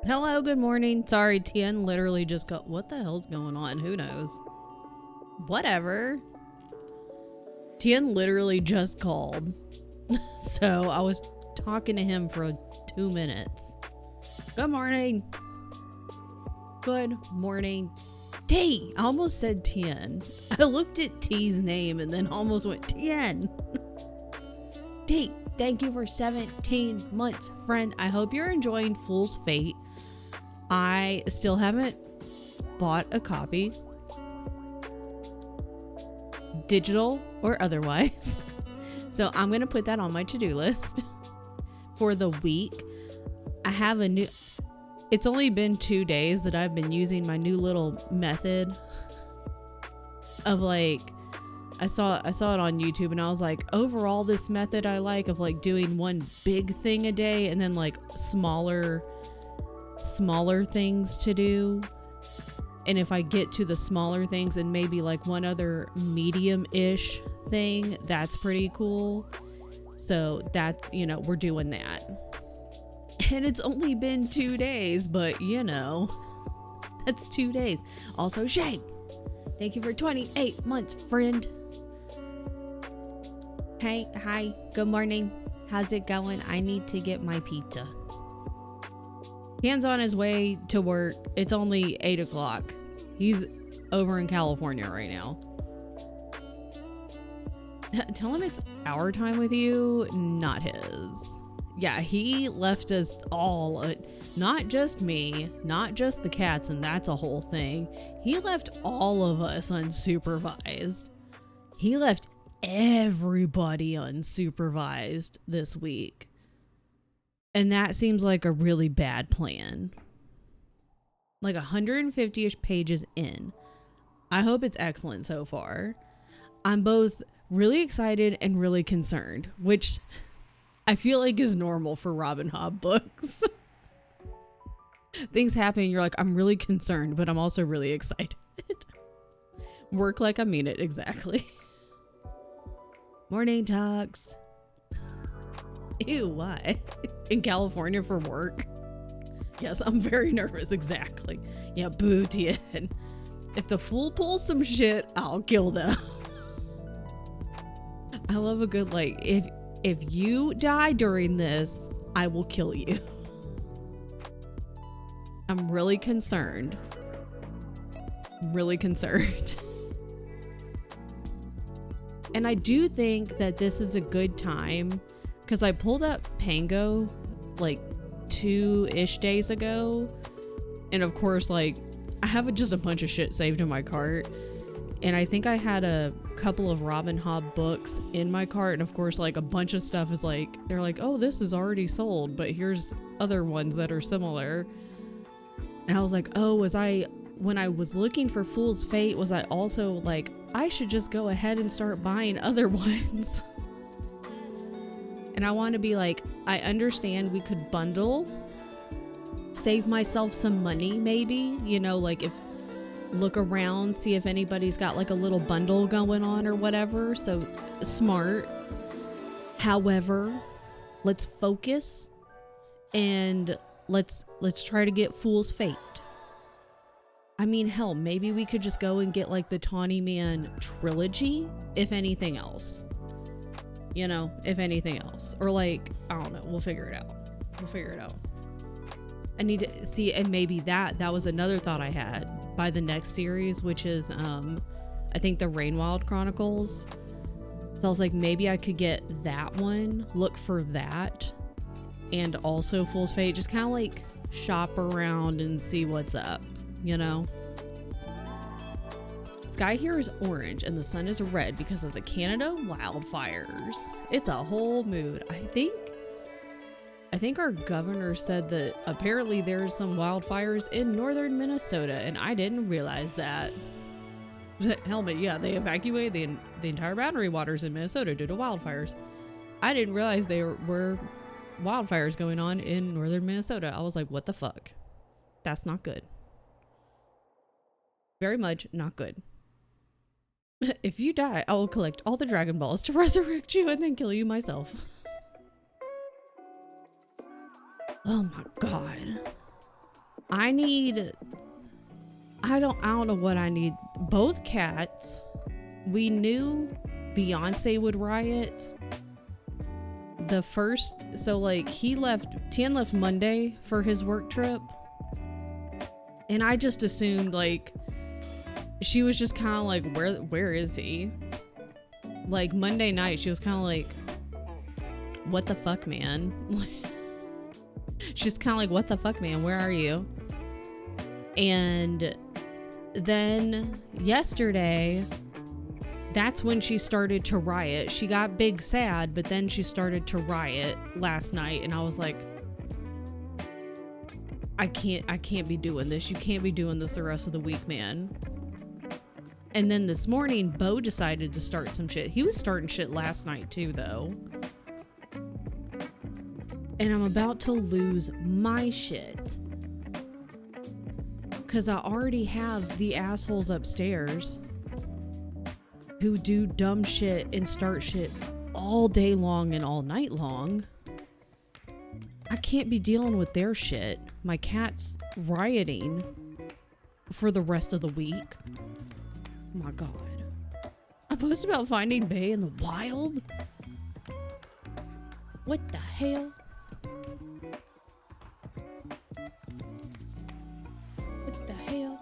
Hello, good morning. Sorry, Tien literally just got. What the hell's going on? Who knows? Whatever. Tien literally just called. So I was talking to him for 2 minutes. Good morning. Good morning. T. I almost said Tien. I looked at T's name and then almost went Tien. T. Thank you for 17 months, friend. I hope you're enjoying Fool's Fate. I still haven't bought a copy, digital or otherwise. So I'm going to put that on my to-do list for the week. I have a new, it's only been 2 days that I've been using my new little method of like, I saw it on YouTube and I was like, overall this method I like of like doing one big thing a day and then like smaller things to do. And if I get to the smaller things and maybe like one other medium-ish thing, that's pretty cool. So that, you know, we're doing that. And it's only been 2 days, but you know, that's 2 days. Also, Shay, thank you for 28 months, friend. Hey, hi, good morning. How's it going? I need to get my pizza. Han's on his way to work. It's only 8 o'clock. He's over in California right now. Tell him it's our time with you, not his. Yeah, he left us all, not just me, not just the cats, and that's a whole thing. He left all of us unsupervised. He left everybody unsupervised this week. And that seems like a really bad plan. Like 150-ish pages in. I hope it's excellent so far. I'm both really excited and really concerned, which I feel like is normal for Robin Hobb books. Things happen, you're like, I'm really concerned, but I'm also really excited. Work like I mean it, exactly. Morning talks. Ew, why? In California for work? Yes, I'm very nervous, exactly. Yeah, boo, Tien. If the fool pulls some shit, I'll kill them. I love a good, like, if you die during this, I will kill you. I'm really concerned. Really concerned. And I do think that this is a good time because I pulled up Pango like 2-ish days ago. And of course, like I have just a bunch of shit saved in my cart. And I think I had a couple of Robin Hobb books in my cart. And of course, like a bunch of stuff is like, they're like, oh, this is already sold, but here's other ones that are similar. And I was like, oh, when I was looking for Fool's Fate, was I also like, I should just go ahead and start buying other ones. And I want to be like, I understand we could bundle, save myself some money maybe, you know, like if look around, see if anybody's got like a little bundle going on or whatever. So smart. However, let's focus and let's try to get Fool's Fate. I mean, hell, maybe we could just go and get like the Tawny Man trilogy, if anything else. You know, if anything else. Or like, I don't know, we'll figure it out. I need to see, and maybe that was another thought I had by the next series, which is, I think the Rainwild Chronicles. So I was like, maybe I could get that one, look for that, and also Fool's Fate, just kind of like shop around and see what's up, you know? Sky here is orange and the sun is red because of the Canada wildfires. It's a whole mood. I think our governor said that apparently there's some wildfires in northern Minnesota, and I didn't realize that. Helmet, yeah, they evacuated the entire boundary waters in Minnesota due to wildfires. I didn't realize there were wildfires going on in northern Minnesota. I was like, what the fuck? That's not good. Very much not good. If you die, I will collect all the Dragon Balls to resurrect you and then kill you myself. Oh my god. I don't know what I need. Both cats. We knew Beyonce would riot. So like Tien left Monday for his work trip. And I just assumed like she was just kind of like, where is he? Like Monday night, she was kind of like, what the fuck, man? She's kind of like, what the fuck, man? Where are you? And then yesterday, that's when she started to riot. She got big sad, but then she started to riot last night. And I was like, I can't be doing this. You can't be doing this the rest of the week, man. And then this morning, Bo decided to start some shit. He was starting shit last night too, though. And I'm about to lose my shit. Because I already have the assholes upstairs who do dumb shit and start shit all day long and all night long. I can't be dealing with their shit. My cat's rioting for the rest of the week. Oh my god. I posted about finding Bay in the wild? What the hell? What the hell?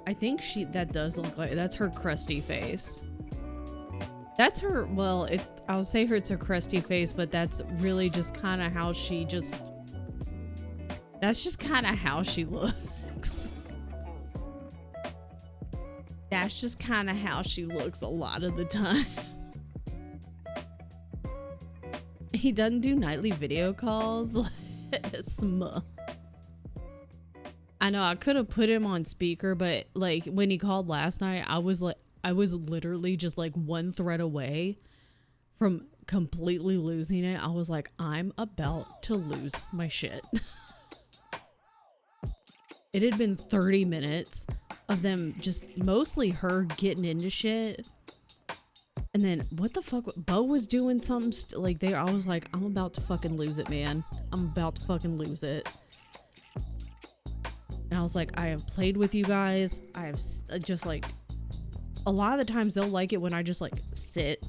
I think that does look like, that's her crusty face. That's her, well, I'll say it's her crusty face, but that's really just kind of how she just, that's just kind of how she looks. That's just kind of how she looks a lot of the time. He doesn't do nightly video calls. I know I could have put him on speaker, but like when he called last night, I was literally just like one thread away from completely losing it. I was like, I'm about to lose my shit. It had been 30 minutes of them just mostly her getting into shit. And then what the fuck? Bo was doing something I was like, I'm about to fucking lose it, man. I'm about to fucking lose it. And I was like, I have played with you guys. I have just like, a lot of the times they'll like it when I just like sit.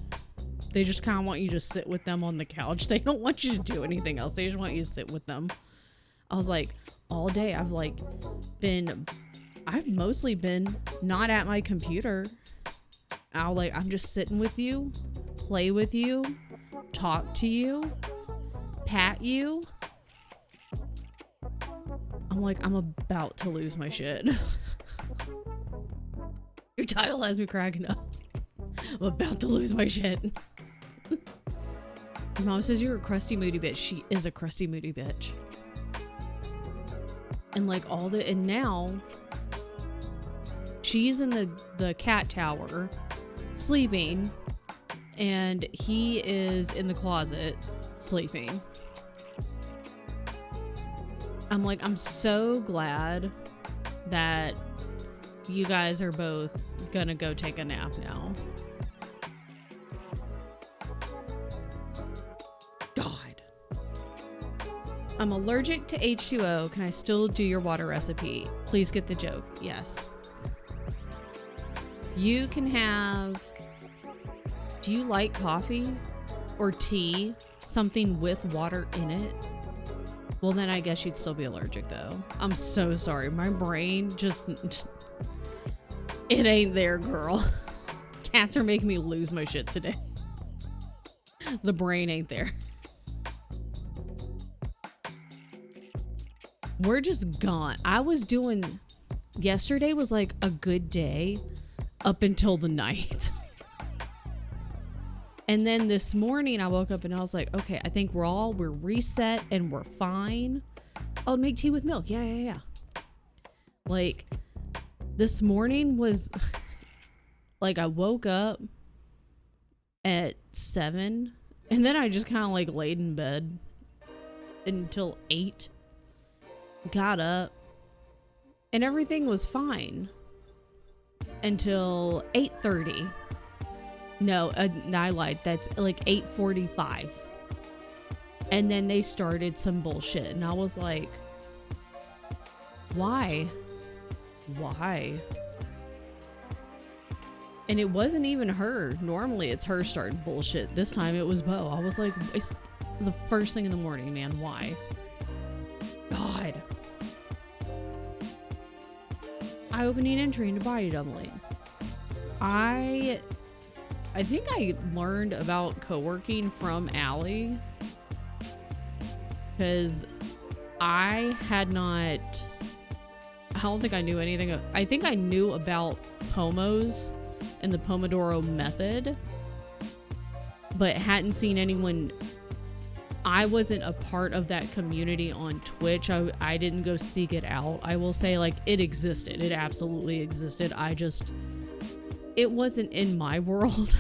They just kind of want you to sit with them on the couch. They don't want you to do anything else. They just want you to sit with them. I was like, all day I've mostly been not at my computer. I'm just sitting with you, play with you, talk to you, pat you. I'm like, I'm about to lose my shit. Your title has me cracking up. I'm about to lose my shit. Mom says you're a crusty moody bitch. She is a crusty moody bitch. And like and now she's in the cat tower sleeping and he is in the closet sleeping. I'm like, I'm so glad that you guys are both gonna go take a nap now. God. I'm allergic to H2O. Can I still do your water recipe? Please get the joke. Yes. You can have... Do you like coffee or tea? Something with water in it? Well, then I guess you'd still be allergic, though. I'm so sorry. My brain just... It ain't there, girl. Cats are making me lose my shit today. The brain ain't there. We're just gone. Yesterday was like a good day up until the night. And then this morning I woke up and I was like, okay, I think we're reset and we're fine. I'll make tea with milk. Yeah. Like, this morning was like, I woke up at 7 and then I just kind of like laid in bed until 8. Got up and everything was fine until 8:30. No, I lied. That's like 8:45. And then they started some bullshit. And I was like, why? Why? And it wasn't even her. Normally it's her starting bullshit. This time it was Bo. I was like, it's the first thing in the morning, man. Why? God. Eye-opening entry into body doubling. I think I learned about co-working from Allie, because I don't think I knew anything. I think I knew about POMOs and the Pomodoro method, but hadn't seen anyone. I wasn't a part of that community on Twitch. I didn't go seek it out. I will say, like, it existed. It absolutely existed. It wasn't in my world.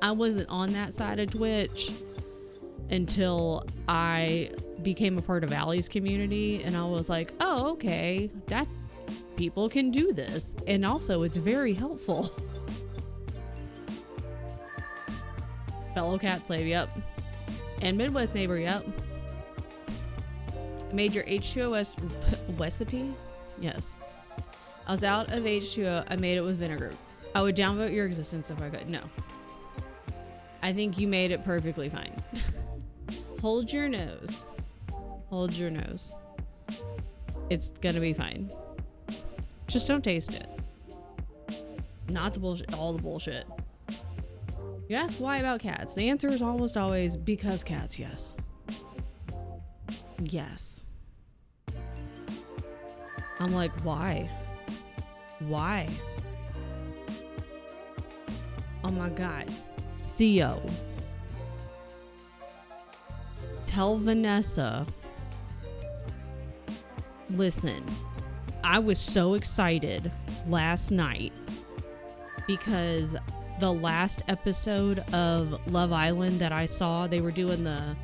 I wasn't on that side of Twitch until I became a part of Allie's community, and I was like, oh, okay, people can do this, and also it's very helpful. Fellow cat slave, yep. And Midwest neighbor, yep. Made your H2O recipe? Yes. I was out of H2O. I made it with vinegar. I would downvote your existence if I could. No. I think you made it perfectly fine. Hold your nose. Hold your nose. It's gonna be fine. Just don't taste it. Not the bullshit. All the bullshit. You ask why about cats. The answer is almost always because cats, yes. Yes. I'm like, why? Why? Oh my God. CO. Tell Vanessa. Listen, I was so excited last night because the last episode of Love Island that I saw, they were doing the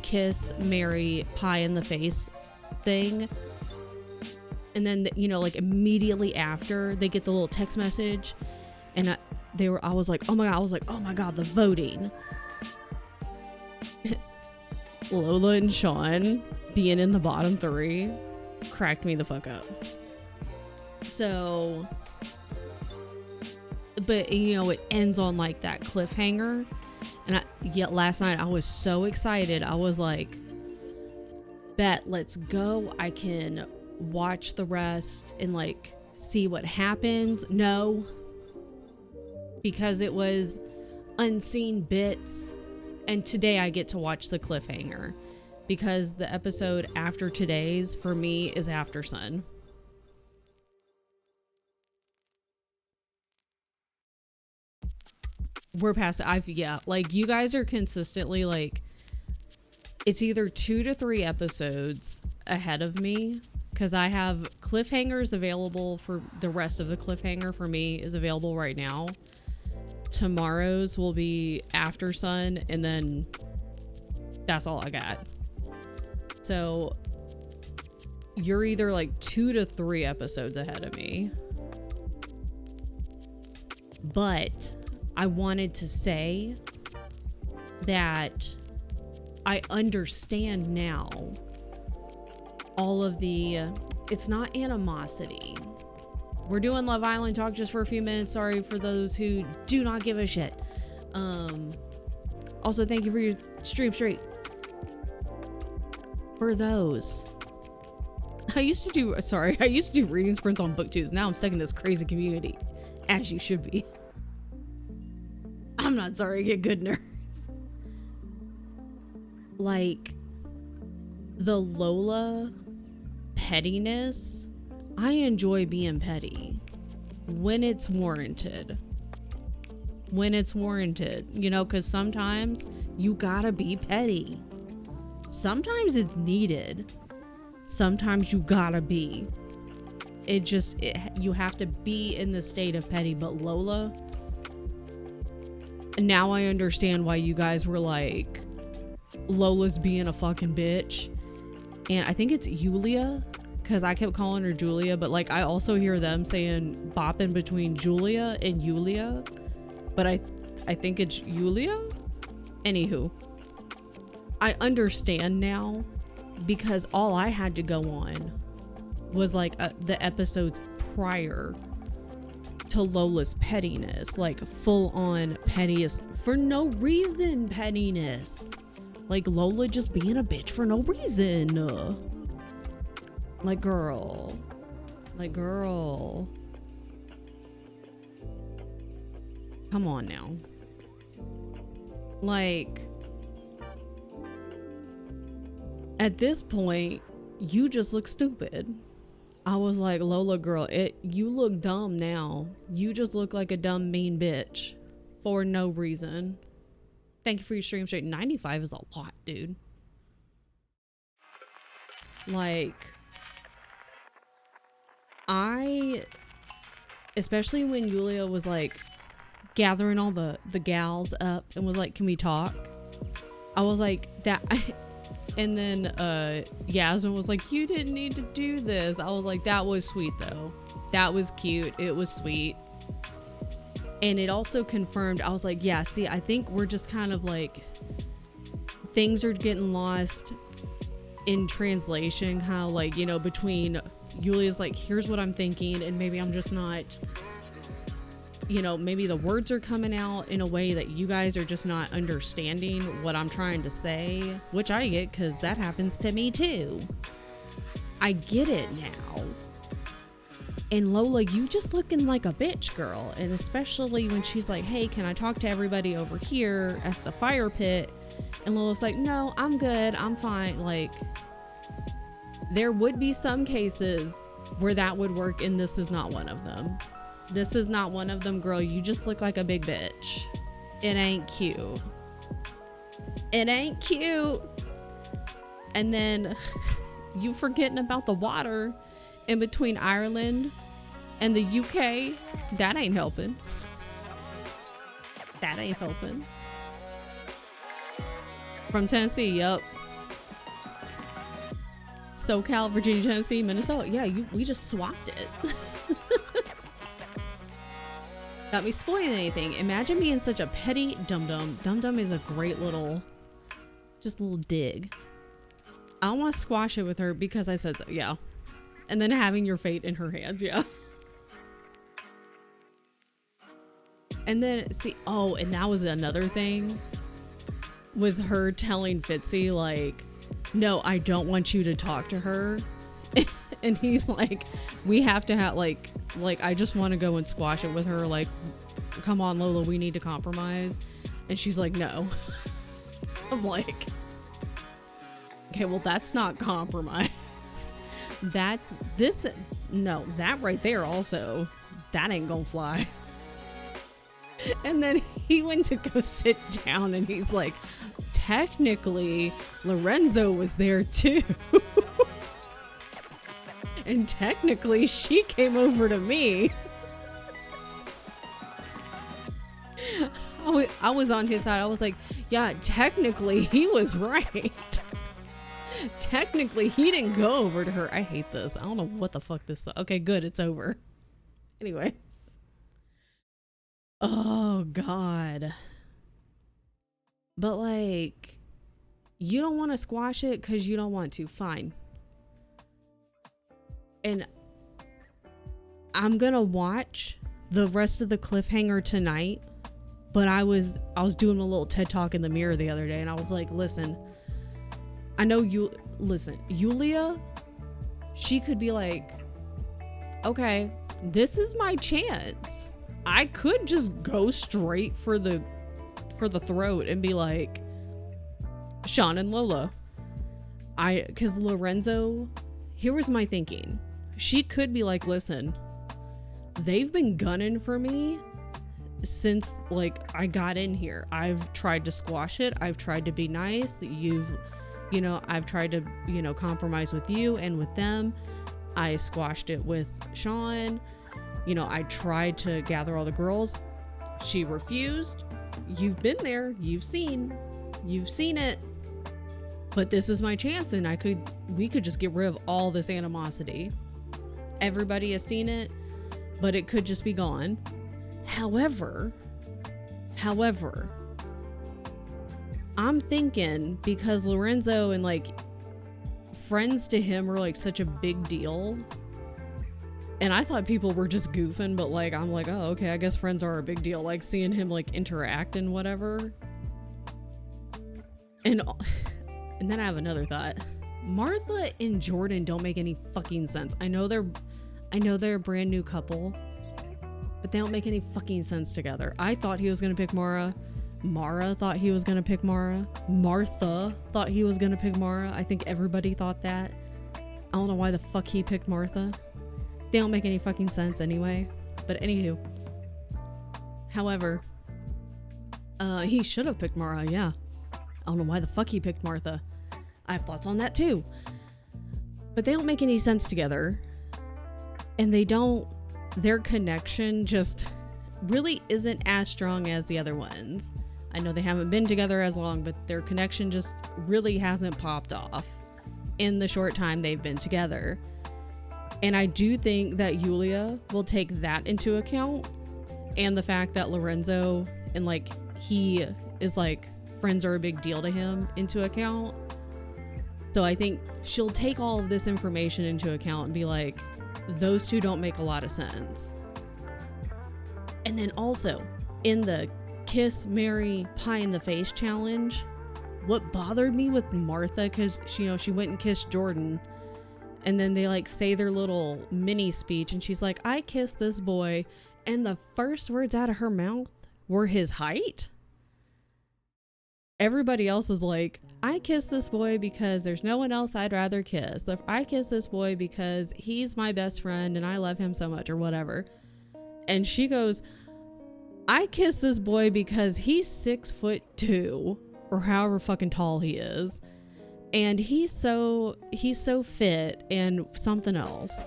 kiss, marry, pie in the face thing. And then, like immediately after, they get the little text message, and I was like, oh my God, the voting. Lola and Sean being in the bottom 3 cracked me the fuck up. So, but it ends on like that cliffhanger. And last night I was so excited. I was like, bet, let's go. I can watch the rest and like see what happens. No, because it was unseen bits. And today I get to watch the cliffhanger because the episode after today's for me is After Sun. We're past it. Like you guys are consistently like, it's either 2 to 3 episodes ahead of me because I have cliffhangers available. For the rest of the cliffhanger for me is available right now. Tomorrow's will be After Sun, and then that's all I got. So you're either like 2 to 3 episodes ahead of me. But I wanted to say that I understand now all of the, it's not animosity. We're doing Love Island talk just for a few minutes. Sorry for those who do not give a shit. Also, thank you for your stream straight. For those. I used to do reading sprints on booktubes. Now I'm stuck in this crazy community. As you should be. I'm not sorry, get good nerds. Like, the Lola pettiness, I enjoy being petty when it's warranted. Because sometimes you gotta be petty. Sometimes it's needed. Sometimes you gotta be. You have to be in the state of petty. But Lola, now I understand why you guys were like, Lola's being a fucking bitch. And I think it's Yulia, because I kept calling her Julia, but like I also hear them saying bopping between Julia and Yulia. but I think it's Yulia. Anywho, I understand now because all I had to go on was like the episodes prior to Lola's pettiness, like full on pettiness for no reason pettiness. Like Lola just being a bitch for no reason. Like girl. Come on now. Like, at this point, you just look stupid. I was like, Lola girl, you look dumb now. You just look like a dumb mean bitch for no reason. Thank you for your stream straight. 95 is a lot, dude. Like, especially when Yulia was like gathering all the gals up and was like, can we talk? I was like, that. And then Yasmin was like, you didn't need to do this. I was like, that was sweet though. That was cute. It was sweet. And it also confirmed, I was like, yeah, see, I think we're just kind of like, things are getting lost in translation, kind of like, you know, between Yulia's like, here's what I'm thinking, and maybe I'm just not, you know, maybe the words are coming out in a way that you guys are just not understanding what I'm trying to say, which I get because that happens to me too. I get it now. And Lola, you just looking like a bitch, girl. And especially when she's like, hey, can I talk to everybody over here at the fire pit? And Lola's like, no, I'm good. I'm fine. Like, there would be some cases where that would work, and this is not one of them. This is not one of them, girl. You just look like a big bitch. It ain't cute. It ain't cute. And then you forgetting about the water in between Ireland and the UK. That ain't helping. That ain't helping. From Tennessee, yup. SoCal, Virginia, Tennessee, Minnesota. Yeah, we just swapped it. Not me spoiling anything. Imagine being such a petty dum-dum. Dum-dum is a great little, just a little dig. I don't want to squash it with her because I said so, yeah. And then having your fate in her hands, yeah. And then, see, oh, and that was another thing with her telling Fitzy, like, no, I don't want you to talk to her. And he's like, we have to have, like, I just want to go and squash it with her. Like, come on, Lola, we need to compromise. And she's like, no. I'm like, okay, well, that's not compromise. That's this. No, that right there also, that ain't gonna fly. And then he went to go sit down and he's like, technically, Lorenzo was there too. And technically, she came over to me. I was on his side. I was like, yeah, technically, he was right. Technically, he didn't go over to her. I hate this. I don't know what the fuck this is. Okay, good. It's over. Anyways. Oh, God. But, like, you don't want to squash it because you don't want to. Fine. And I'm gonna watch the rest of the cliffhanger tonight, but I was doing a little TED talk in the mirror the other day, and I was like, listen, I know you, listen, Yulia, she could be like, okay, this is my chance. I could just go straight for the throat and be like, Sean and Lola, because Lorenzo, here was my thinking. She could be like, listen, they've been gunning for me since, like, I got in here. I've tried to squash it. I've tried to be nice. I've tried to, compromise with you and with them. I squashed it with Sean. I tried to gather all the girls. She refused. You've been there. You've seen it. But this is my chance, and we could just get rid of all this animosity. Everybody has seen it, but it could just be gone. However, However, I'm thinking because Lorenzo and like friends to him are like such a big deal, and I thought people were just goofing, but like I'm like, oh, okay, I guess friends are a big deal, like seeing him like interact and whatever. And then I have another thought. Martha and Jordan don't make any fucking sense. I know they're a brand new couple, but they don't make any fucking sense together. I thought he was gonna pick Mara. Mara thought he was gonna pick Mara. Martha thought he was gonna pick Mara. I think everybody thought that. I don't know why the fuck he picked Martha. They don't make any fucking sense anyway. But anywho. However, he should have picked Mara, yeah. I don't know why the fuck he picked Martha. I have thoughts on that too. But they don't make any sense together. And their connection just really isn't as strong as the other ones. I know they haven't been together as long, but their connection just really hasn't popped off in the short time they've been together. And I do think that Yulia will take that into account, and the fact that Lorenzo and like he is like friends are a big deal to him into account. So I think she'll take all of this information into account and be like, those two don't make a lot of sense. And then also in the kiss, marry, pie in the face challenge, what bothered me with Martha, because she went and kissed Jordan, and then they like say their little mini speech, and she's like, I kissed this boy, and the first words out of her mouth were his height. Everybody else is like, I kissed this boy because there's no one else I'd rather kiss. I kissed this boy because he's my best friend and I love him so much, or whatever. And she goes, I kissed this boy because he's 6'2", or however fucking tall he is, and he's so fit and something else.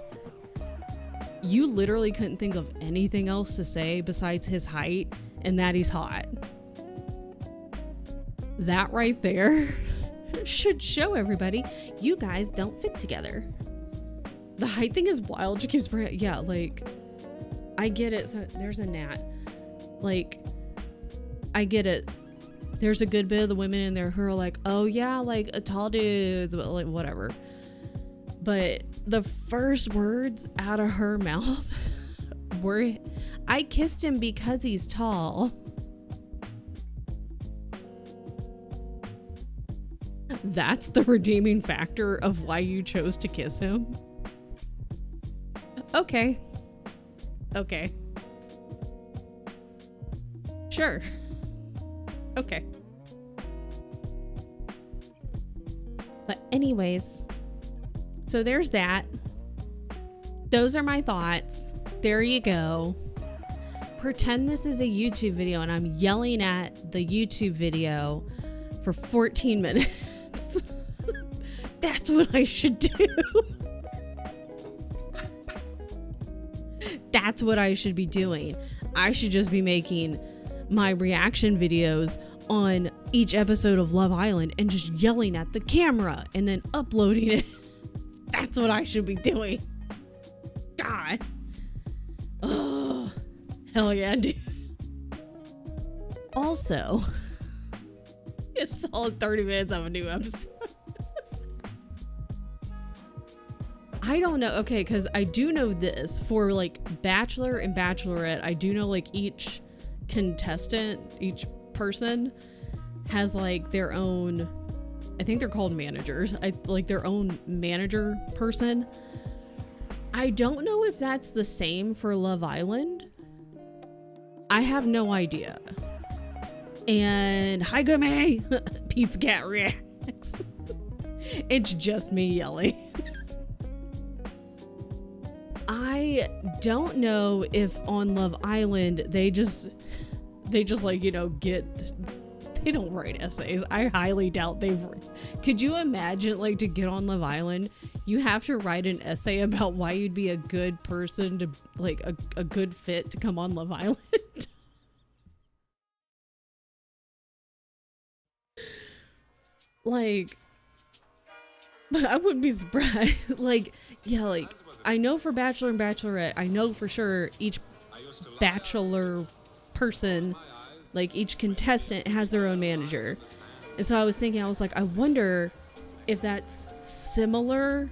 You literally couldn't think of anything else to say besides his height and that he's hot. That right there should show everybody you guys don't fit together. The height thing is wild. She keeps bringing, yeah, like, I get it. So there's a gnat. Like, I get it. There's a good bit of the women in there who are like, oh yeah, like a tall dudes, but like whatever. But the first words out of her mouth were, I kissed him because he's tall. That's the redeeming factor of why you chose to kiss him. Okay. Sure. Okay. But anyways, so there's that. Those are my thoughts. There you go. Pretend this is a YouTube video and I'm yelling at the YouTube video for 14 minutes. That's what I should do. That's what I should be doing. I should just be making my reaction videos on each episode of Love Island and just yelling at the camera and then uploading it. That's what I should be doing. God. Oh, hell yeah, dude. Also, a solid 30 minutes of a new episode. I don't know. Okay, because I do know this for like Bachelor and Bachelorette. I do know like each contestant, each person has like their own, I think they're called managers. Like their own manager person. I don't know if that's the same for Love Island. I have no idea. And hi, Gummy. Pete's cat reacts. It's just me yelling. I don't know if on Love Island they just like, you know, they don't write essays. I highly doubt could you imagine like to get on Love Island, you have to write an essay about why you'd be a good person to like a good fit to come on Love Island? Like, but I wouldn't be surprised. Like, yeah, like I know for Bachelor and Bachelorette, I know for sure each Bachelor person Like each contestant has their own manager. And so I was thinking, I was like, I wonder if that's similar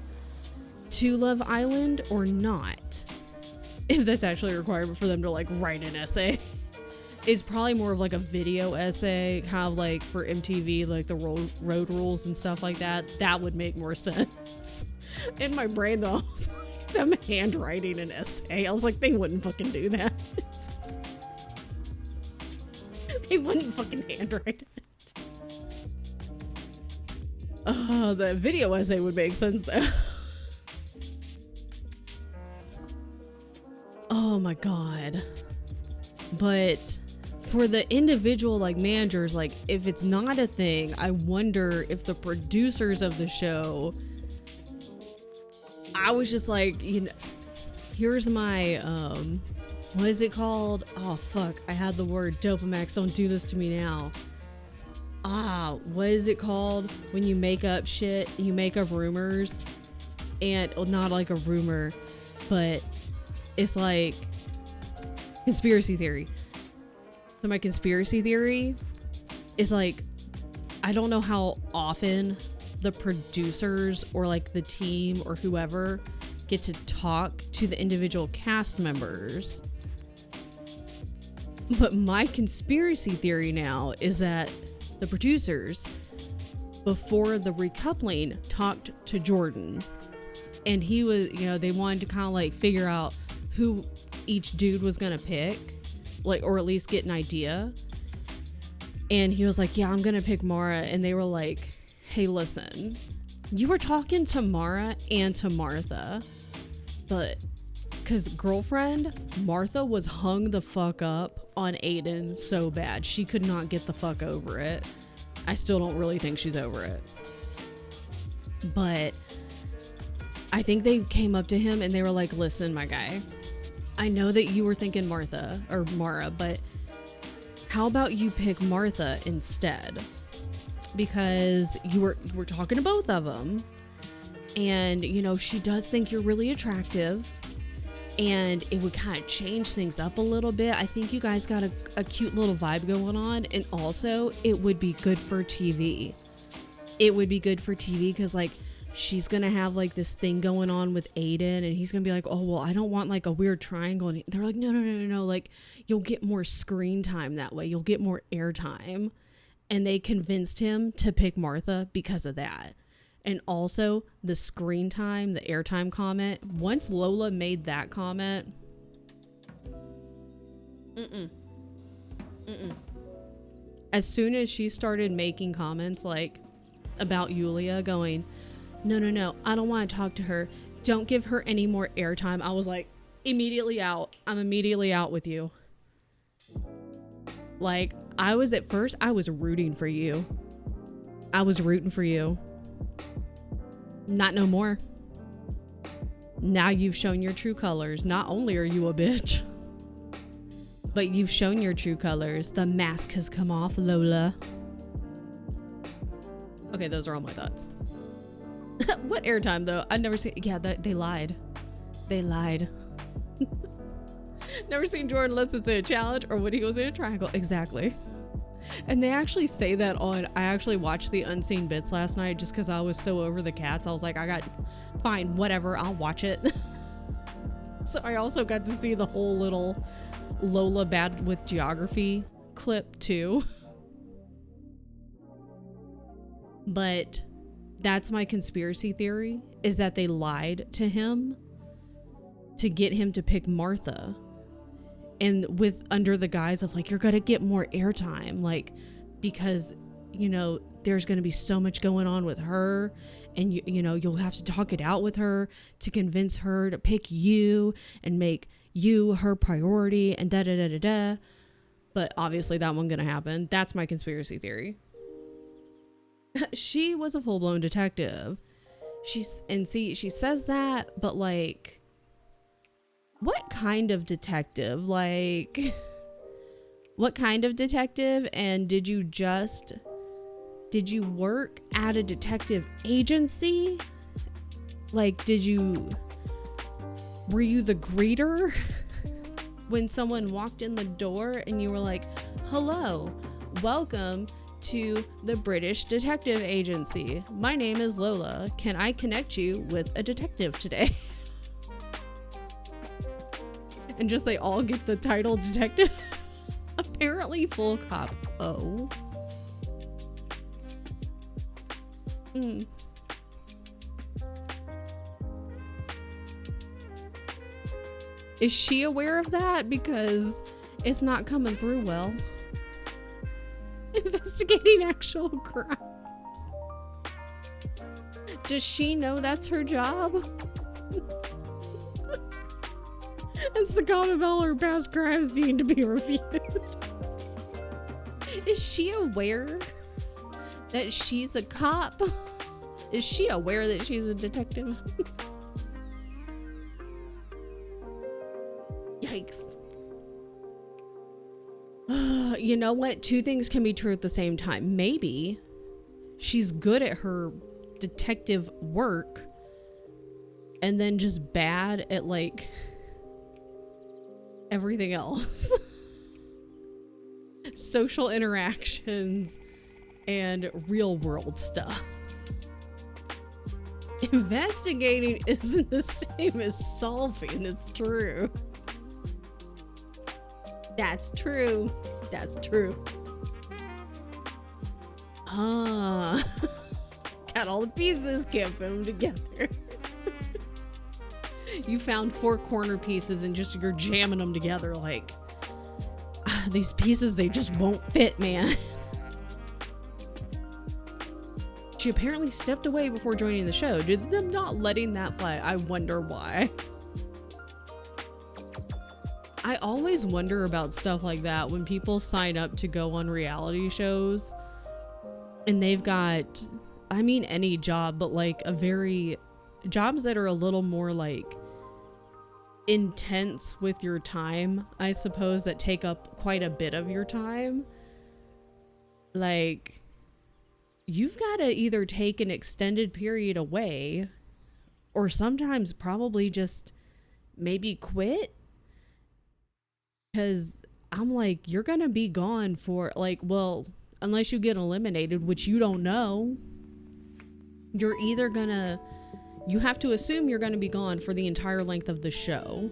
to Love Island or not. If that's actually a requirement for them to like write an essay. It's probably more of like a video essay, kind of like for MTV, like the road rules and stuff like that. That would make more sense. In my brain though, I was like, them handwriting an essay. I was like, they wouldn't fucking do that. They wouldn't fucking handwrite it. The video essay would make sense though. Oh my god. But for the individual like managers, like if it's not a thing, I wonder if the producers of the show, I was just like, you know, here's my what is it called? Oh fuck, I had the word. Dopamax, don't do this to me now. What is it called when you make up shit? You make up rumors, and well, not like a rumor, but it's like conspiracy theory. So my conspiracy theory is like, I don't know how often the producers or like the team or whoever get to talk to the individual cast members. But my conspiracy theory now is that the producers, before the recoupling, talked to Jordan, and he was, you know, they wanted to kind of like figure out who each dude was gonna pick, like, or at least get an idea. And he was like, yeah, I'm gonna pick Mara. And they were like, hey, listen, you were talking to Mara and to Martha, but because girlfriend Martha was hung the fuck up on Aiden so bad. She could not get the fuck over it. I still don't really think she's over it. But I think they came up to him and they were like, listen, my guy, I know that you were thinking Martha or Mara, but how about you pick Martha instead? Because you were talking to both of them, and you know, she does think you're really attractive, and it would kind of change things up a little bit. I think you guys got a cute little vibe going on, and also it would be good for TV. It would be good for TV because like she's gonna have like this thing going on with Aiden, and he's gonna be like, oh well, I don't want like a weird triangle, and they're like, no, like you'll get more screen time that way, you'll get more airtime. And they convinced him to pick Martha because of that. And also the screen time, the airtime comment, once Lola made that comment, as soon as she started making comments like about Yulia, going, no, I don't want to talk to her, don't give her any more airtime, I was like, immediately out. I'm immediately out with you. Like, I was at first, I was rooting for you. I was rooting for you. Not no more. Now you've shown your true colors. Not only are you a bitch, but you've shown your true colors. The mask has come off, Lola. Okay, those are all my thoughts. What airtime though? I've never seen. Yeah, they lied. They lied. Never seen Jordan unless it's in a challenge or when he goes in a triangle. Exactly. And they actually say that on, I actually watched the unseen bits last night just because I was so over the cats. I was like, fine, whatever, I'll watch it. So I also got to see the whole little Lola bad with geography clip too. But that's my conspiracy theory, is that they lied to him to get him to pick Martha. And with under the guise of like, you're gonna get more airtime, like, because you know there's gonna be so much going on with her, and you know you'll have to talk it out with her to convince her to pick you and make you her priority, and da da da da da. But obviously that wasn't gonna happen. That's my conspiracy theory. She was a full-blown detective. She says that, but like, what kind of detective? Like, what kind of detective? And did you work at a detective agency? Like, were you the greeter when someone walked in the door and you were like, Hello, welcome to the British Detective Agency. My name is Lola. Can I connect you with a detective today? And just they all get the title detective. Apparently full cop. Oh. Is she aware of that? Because it's not coming through well. Investigating actual crimes. Does she know that's her job? It's the common valor past crimes need to be reviewed. Is she aware that she's a cop? Is she aware that she's a detective? Yikes. You know what? Two things can be true at the same time. Maybe she's good at her detective work and then just bad at like everything else. Social interactions and real world stuff. Investigating isn't the same as solving. It's true. That's true. That's true. Got all the pieces, can't put them together. You found 4 corner pieces and just you're jamming them together like these pieces, they just won't fit, man. She apparently stepped away before joining the show. Did them not letting that fly? I wonder why. I always wonder about stuff like that when people sign up to go on reality shows and they've got, I mean, any job, but like jobs that are a little more like intense with your time, I suppose, that take up quite a bit of your time. Like, you've got to either take an extended period away or sometimes probably just maybe quit. Because I'm like, you're going to be gone for like, well, unless you get eliminated, which you don't know, you're either you have to assume you're going to be gone for the entire length of the show.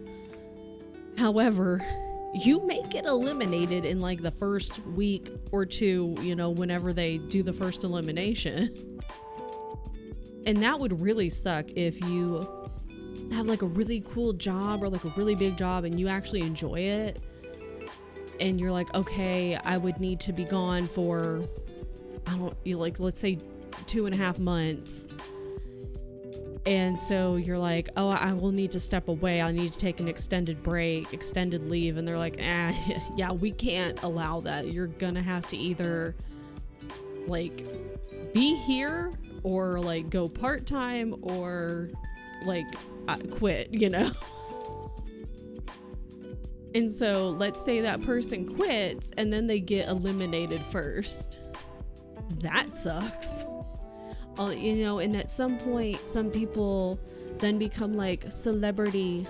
However, you may get eliminated in like the first week or two, you know, whenever they do the first elimination. And that would really suck if you have like a really cool job or like a really big job and you actually enjoy it. And you're like, okay, I would need to be gone for, let's say 2.5 months. And so you're like, oh, I will need to step away. I need to take an extended break, extended leave. And they're like, yeah, we can't allow that. You're going to have to either like be here or like go part-time or like quit, you know? And so let's say that person quits and then they get eliminated first. That sucks. You know, and at some point, some people then become like celebrity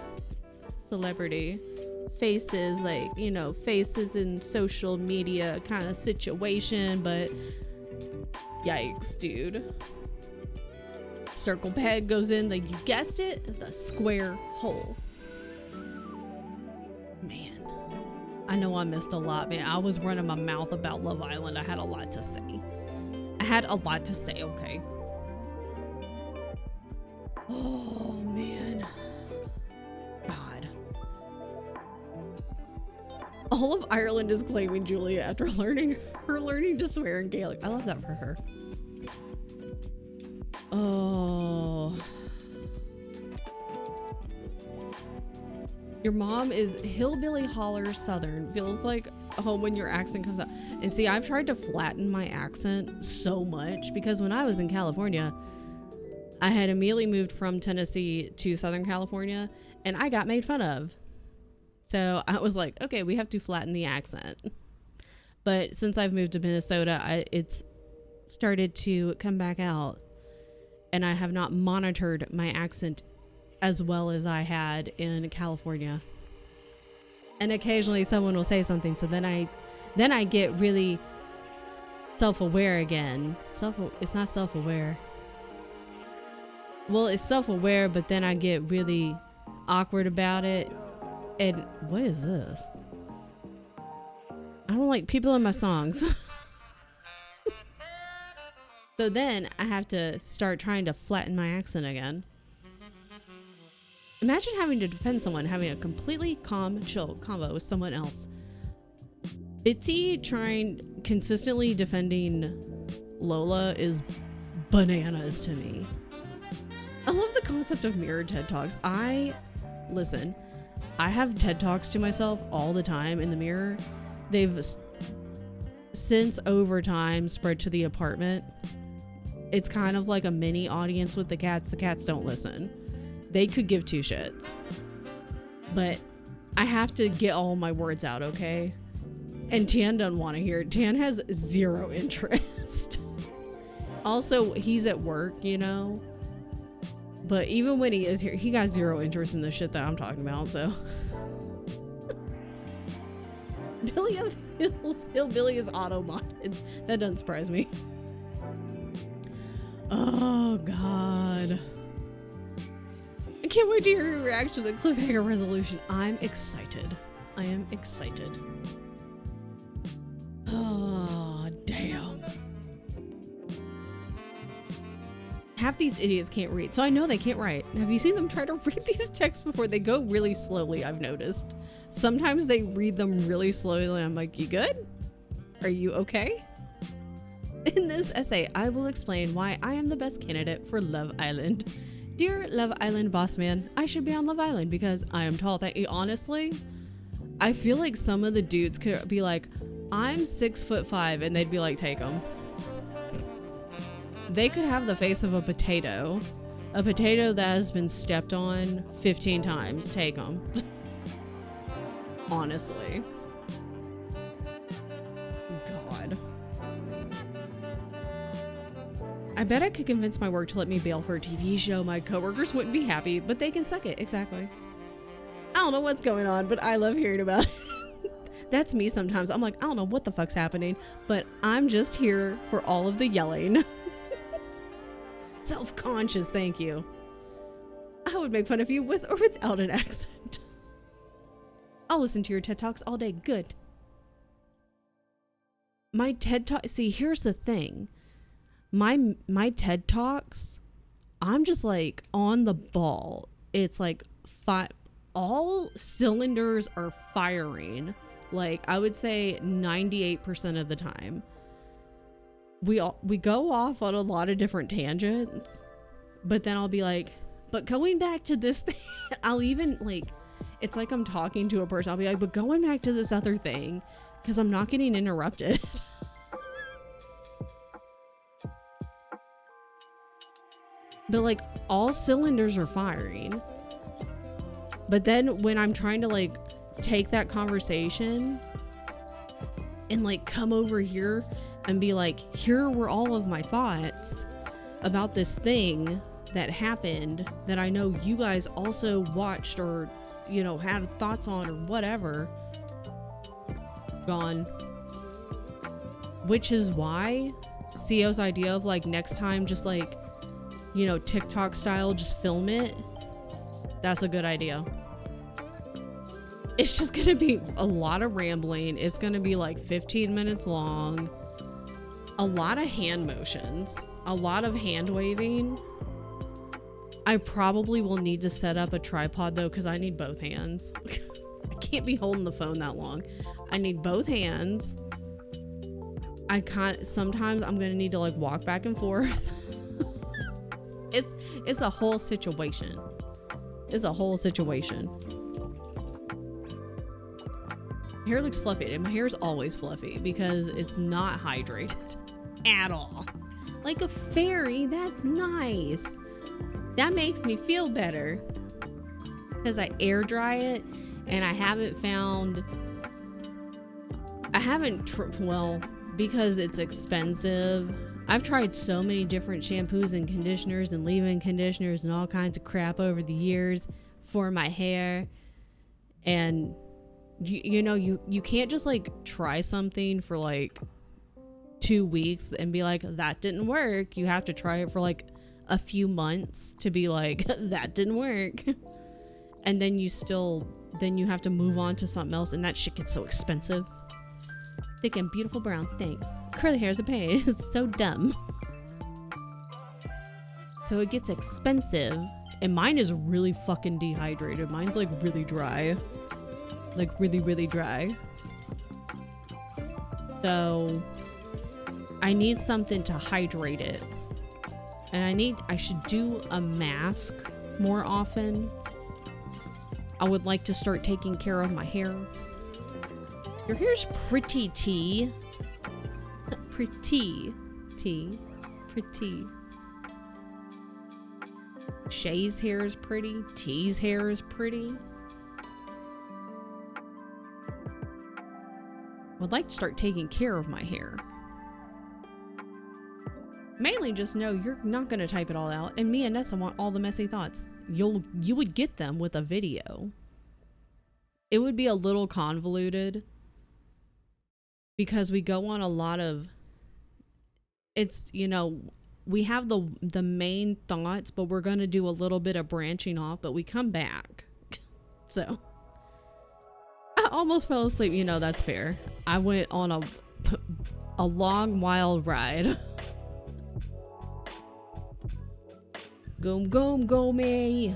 faces, like, you know, faces in social media kind of situation, but yikes, dude. Circle peg goes in, like you guessed it, the square hole. Man, I know I missed a lot, man. I was running my mouth about Love Island. I had a lot to say. Okay. Oh, man. God. All of Ireland is claiming Julia after learning to swear in Gaelic. I love that for her. Oh. Your mom is hillbilly holler southern. Feels like home when your accent comes out. And see, I've tried to flatten my accent so much because when I was in California, I had immediately moved from Tennessee to Southern California and I got made fun of. So I was like, okay, we have to flatten the accent. But since I've moved to Minnesota, it's started to come back out and I have not monitored my accent as well as I had in California. And occasionally someone will say something, so then I Then I get really self-aware again. It's not self-aware. Well, it's self-aware, but then I get really awkward about it. And what is this? I don't like people in my songs. So then I have to start trying to flatten my accent again. Imagine having to defend someone having a completely calm, chill convo with someone else. Bitsy consistently defending Lola is bananas to me. I love the concept of mirrored TED Talks. Listen, I have TED Talks to myself all the time in the mirror. They've since over time spread to the apartment. It's kind of like a mini audience with the cats. The cats don't listen. They could give two shits. But I have to get all my words out, okay? And Tian doesn't want to hear it. Tian has zero interest. Also, he's at work, you know? But even when he is here, he got zero interest in the shit that I'm talking about, so. Billy of Hillbilly is auto-modded. That doesn't surprise me. Oh, God. I can't wait to hear your reaction to the cliffhanger resolution. I'm excited. I am excited. Oh, damn. Half these idiots can't read, so I know they can't write. Have you seen them try to read these texts before? They go really slowly, I've noticed. Sometimes they read them really slowly. I'm like, you good? Are you okay? In this essay, I will explain why I am the best candidate for Love Island. Dear Love Island boss man, I should be on Love Island because I am tall. Honestly, I feel like some of the dudes could be like, I'm 6'5", and they'd be like, take them. They could have the face of a potato that has been stepped on 15 times. Take them. Honestly. God. I bet I could convince my work to let me bail for a TV show. My coworkers wouldn't be happy, but they can suck it. Exactly. I don't know what's going on, but I love hearing about it. That's me sometimes. I'm like, I don't know what the fuck's happening, but I'm just here for all of the yelling. Self-conscious, thank you. I would make fun of you with or without an accent. I'll listen to your TED Talks all day. Good. My TED Talk, see, here's the thing. My TED Talks, I'm just like on the ball. It's like all cylinders are firing. Like I would say 98% of the time. We go off on a lot of different tangents, but then I'll be like, but going back to this thing, I'll even like, it's like I'm talking to a person. I'll be like, but going back to this other thing, because I'm not getting interrupted. But like all cylinders are firing. But then when I'm trying to like take that conversation and like come over here and be like, here were all of my thoughts about this thing that happened that I know you guys also watched or, you know, had thoughts on or whatever. Gone. Which is why CEO's idea of like next time just like, you know, TikTok style, just film it. That's a good idea. It's just gonna be a lot of rambling. It's gonna be like 15 minutes long. A lot of hand motions, a lot of hand waving. I probably will need to set up a tripod though, because I need both hands. I can't be holding the phone that long. I need both hands. Sometimes I'm gonna need to like walk back and forth. It's a whole situation. It's a whole situation. Hair looks fluffy, and my hair's always fluffy because it's not hydrated at all. Like a fairy, that's nice. That makes me feel better because I air dry it, and I haven't well, because it's expensive. I've tried so many different shampoos and conditioners and leave-in conditioners and all kinds of crap over the years for my hair, and you know, you can't just like try something for like 2 weeks and be like, that didn't work. You have to try it for like a few months to be like, that didn't work. And then you have to move on to something else, and that shit gets so expensive. Thick and beautiful brown, thanks. Curly hair is a pain. It's so dumb. So it gets expensive, and mine is really fucking dehydrated. Mine's like really dry. Like really, really dry. So I need something to hydrate it. And I should do a mask more often. I would like to start taking care of my hair. Your hair's pretty, T. Pretty. T. Pretty. Shay's hair is pretty. T's hair is pretty. Would like to start taking care of my hair. Mainly just know you're not going to type it all out, and me and Nessa want all the messy thoughts. You would get them with a video. It would be a little convoluted because we go on a lot of, it's, you know, we have the main thoughts, but we're going to do a little bit of branching off, but we come back. So I almost fell asleep. You know, that's fair. I went on a long, wild ride. Go me.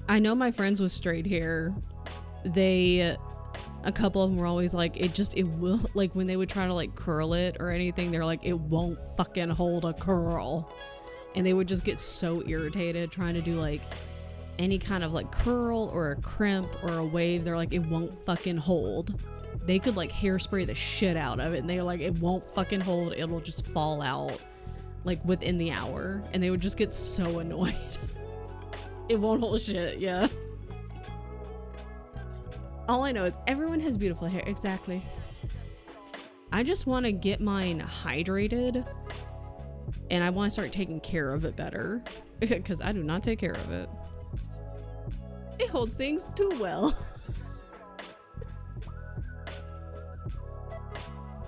I know my friends with straight hair, a couple of them were always like, it will, like when they would try to like curl it or anything, they're like, it won't fucking hold a curl. And they would just get so irritated trying to do like any kind of like curl or a crimp or a wave. They're like, it won't fucking hold. They could like hairspray the shit out of it, and they're like, it won't fucking hold. It'll just fall out like within the hour. And they would just get so annoyed. It won't hold shit. Yeah. All I know is everyone has beautiful hair. Exactly. I just want to get mine hydrated, and I want to start taking care of it better because I do not take care of it. It holds things too well.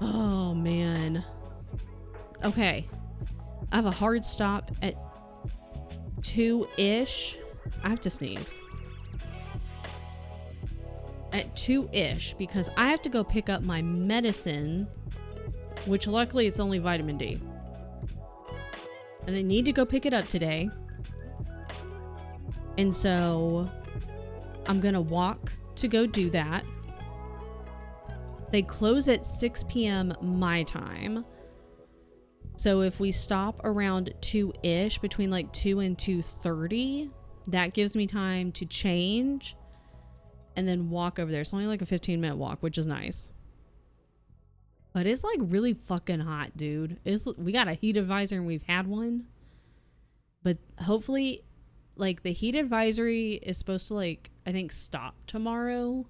Oh man. Okay. I have a hard stop at 2-ish. I have to sneeze. At 2-ish because I have to go pick up my medicine, which luckily it's only vitamin D. And I need to go pick it up today. And so I'm gonna walk to go do that. They close at 6 p.m. my time. So if we stop around 2-ish, between like 2 and 2:30, that gives me time to change and then walk over there. It's only like a 15-minute walk, which is nice. But it's like really fucking hot, dude. We got a heat advisory and we've had one. But hopefully, like, the heat advisory is supposed to, like, I think stop tomorrow.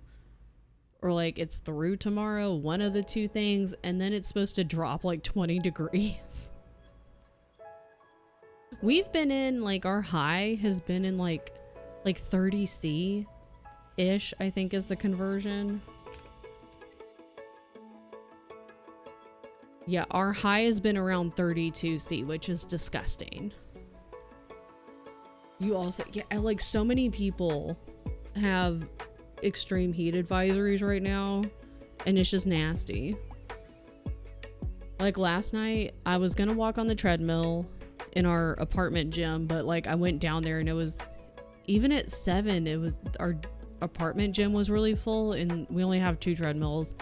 Or like it's through tomorrow, one of the two things, and then it's supposed to drop like 20 degrees. We've been in, like, our high has been in like 30°C ish, I think is the conversion. Yeah, our high has been around 32°C, which is disgusting. You also, yeah, like so many people have extreme heat advisories right now, and it's just nasty. Like last night, I was gonna walk on the treadmill in our apartment gym, but like I went down there and it was, even at 7, it was, our apartment gym was really full, and we only have 2 treadmills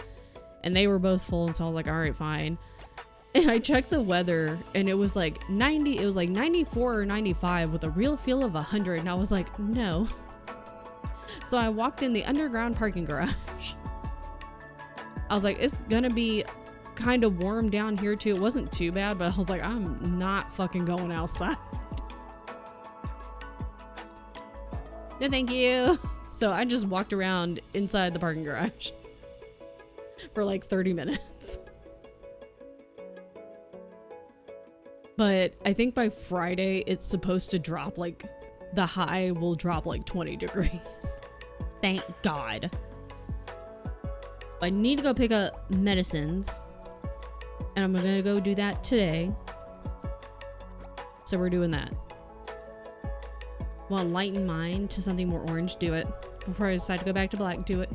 and they were both full, and so I was like, all right, fine. And I checked the weather and it was like 90, it was like 94 or 95 with a real feel of 100, and I was like, no. So I walked in the underground parking garage. I was like, it's gonna be kind of warm down here too. It wasn't too bad, but I was like, I'm not fucking going outside. No, thank you. So I just walked around inside the parking garage for like 30 minutes. But I think by Friday, it's supposed to drop, like, the high will drop like 20 degrees. Thank God. I need to go pick up medicines, and I'm gonna go do that today. So we're doing that. Want to lighten mine to something more orange? Do it. Before I decide to go back to black, do it.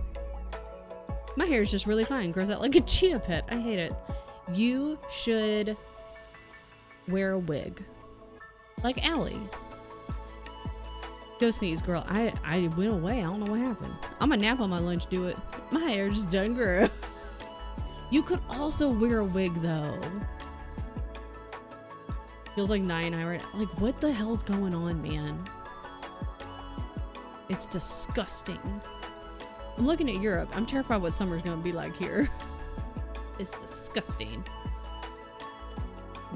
My hair is just really fine. Grows out like a chia pet. I hate it. You should wear a wig. Like Allie. Go sneeze, girl. I went away. I don't know what happened. I'm gonna nap on my lunch. Do it. My hair just done grew. You could also wear a wig though. Feels like 9 hours. Like, what the hell's going on, man? It's disgusting. I'm looking at Europe. I'm terrified what summer's gonna be like here. It's disgusting.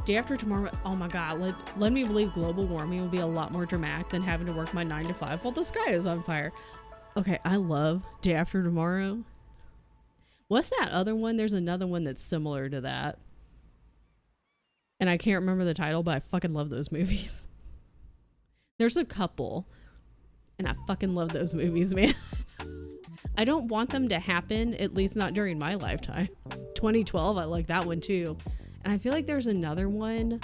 Day after tomorrow, oh my God, let me believe global warming will be a lot more dramatic than having to work my 9 to 5 while the sky is on fire. Okay, I love Day After Tomorrow. What's that other one? There's another one that's similar to that. And I can't remember the title, but I fucking love those movies. There's a couple, and I fucking love those movies, man. I don't want them to happen, at least not during my lifetime. 2012, I like that one too. And I feel like there's another one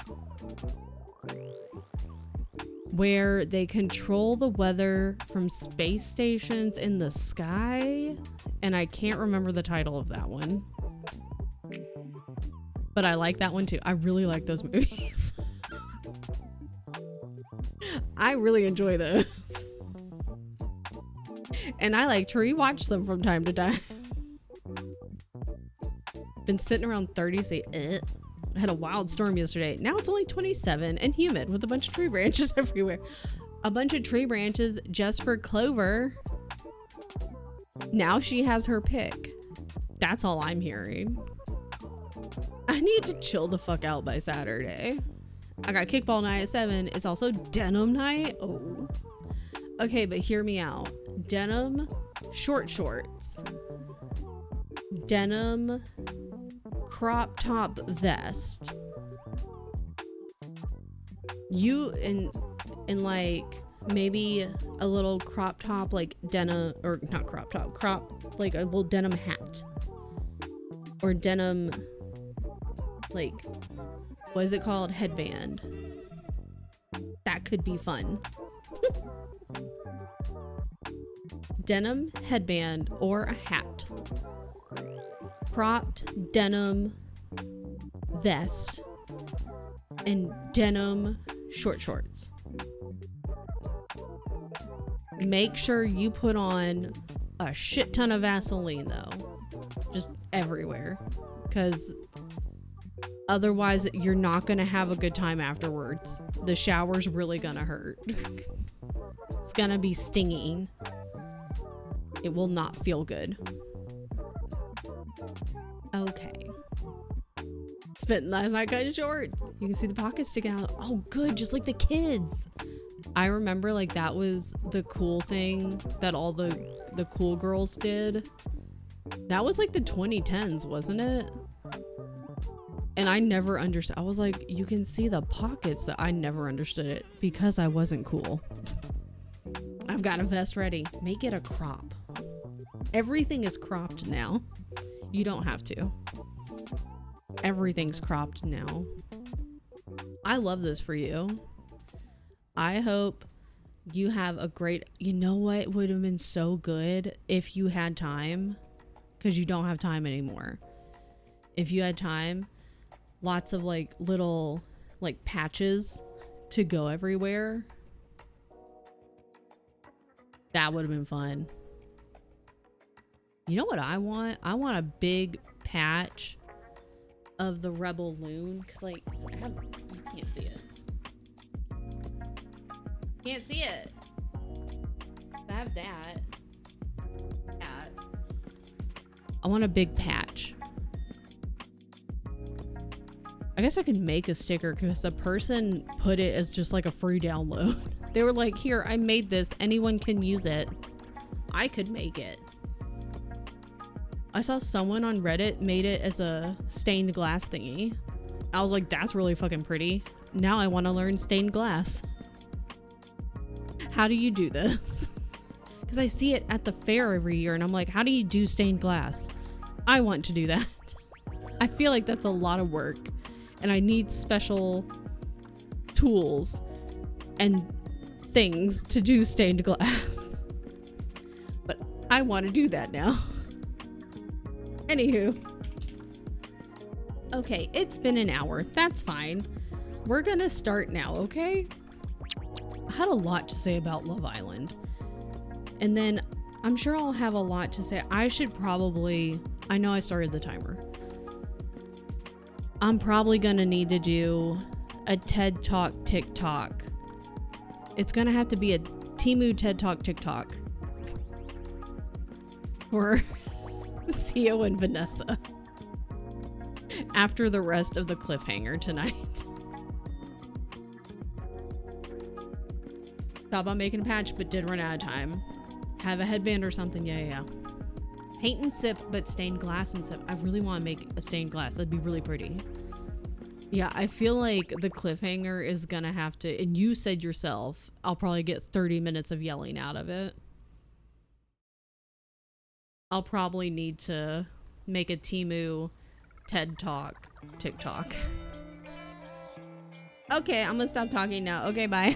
where they control the weather from space stations in the sky. And I can't remember the title of that one. But I like that one too. I really like those movies. I really enjoy those. And I like to rewatch them from time to time. Been sitting around 30, say, I had a wild storm yesterday. Now it's only 27 and humid with a bunch of tree branches everywhere. A bunch of tree branches just for Clover. Now she has her pick. That's all I'm hearing. I need to chill the fuck out by Saturday. I got kickball night at 7. It's also denim night. Oh. Okay, but hear me out. Denim short shorts. Denim crop top vest. You in like maybe a little crop top, like denim, or not crop top, crop, like a little denim hat. Or denim, like, what is it called? Headband. That could be fun. Denim headband or a hat. Cropped denim vest and denim short shorts. Make sure you put on a shit ton of Vaseline though. Just everywhere. Because otherwise you're not going to have a good time afterwards. The shower's really going to hurt. It's going to be stinging. It will not feel good. Okay. Spent last night cutting shorts. You can see the pockets sticking out. Oh, good. Just like the kids. I remember like that was the cool thing that all the cool girls did. That was like the 2010s, wasn't it? And I never understood. I was like, you can see the pockets. That I never understood it because I wasn't cool. I've got a vest ready. Make it a crop. Everything is cropped now. You don't have to. Everything's cropped now. I love this for you. I hope you have a great... You know what would have been so good if you had time? Because you don't have time anymore. If you had time, lots of like little like patches to go everywhere. That would have been fun. You know what I want? I want a big patch of the Rebel Loon. Cause like, you can't see it. Can't see it. I have that. I want a big patch. I guess I could make a sticker because the person put it as just like a free download. They were like, here, I made this. Anyone can use it. I could make it. I saw someone on Reddit made it as a stained glass thingy. I was like, that's really fucking pretty. Now I want to learn stained glass. How do you do this? because I see it at the fair every year and I'm like, how do you do stained glass? I want to do that. I feel like that's a lot of work and I need special tools and things to do stained glass. But I want to do that now. Anywho. Okay, it's been an hour. That's fine. We're gonna start now, okay? I had a lot to say about Love Island. And then I'm sure I'll have a lot to say. I should probably, I know I started the timer. I'm probably gonna need to do a TED Talk TikTok. It's gonna have to be a Temu TED Talk TikTok. For Sio and Vanessa. After the rest of the cliffhanger tonight. Thought about making a patch, but did run out of time. Have a headband or something. Yeah. Paint and sip, but stained glass and sip. I really want to make a stained glass. That'd be really pretty. Yeah, I feel like the cliffhanger is gonna have to, and you said yourself, I'll probably get 30 minutes of yelling out of it. I'll probably need to make a Temu TED Talk TikTok. Okay, I'm gonna stop talking now. Okay, bye.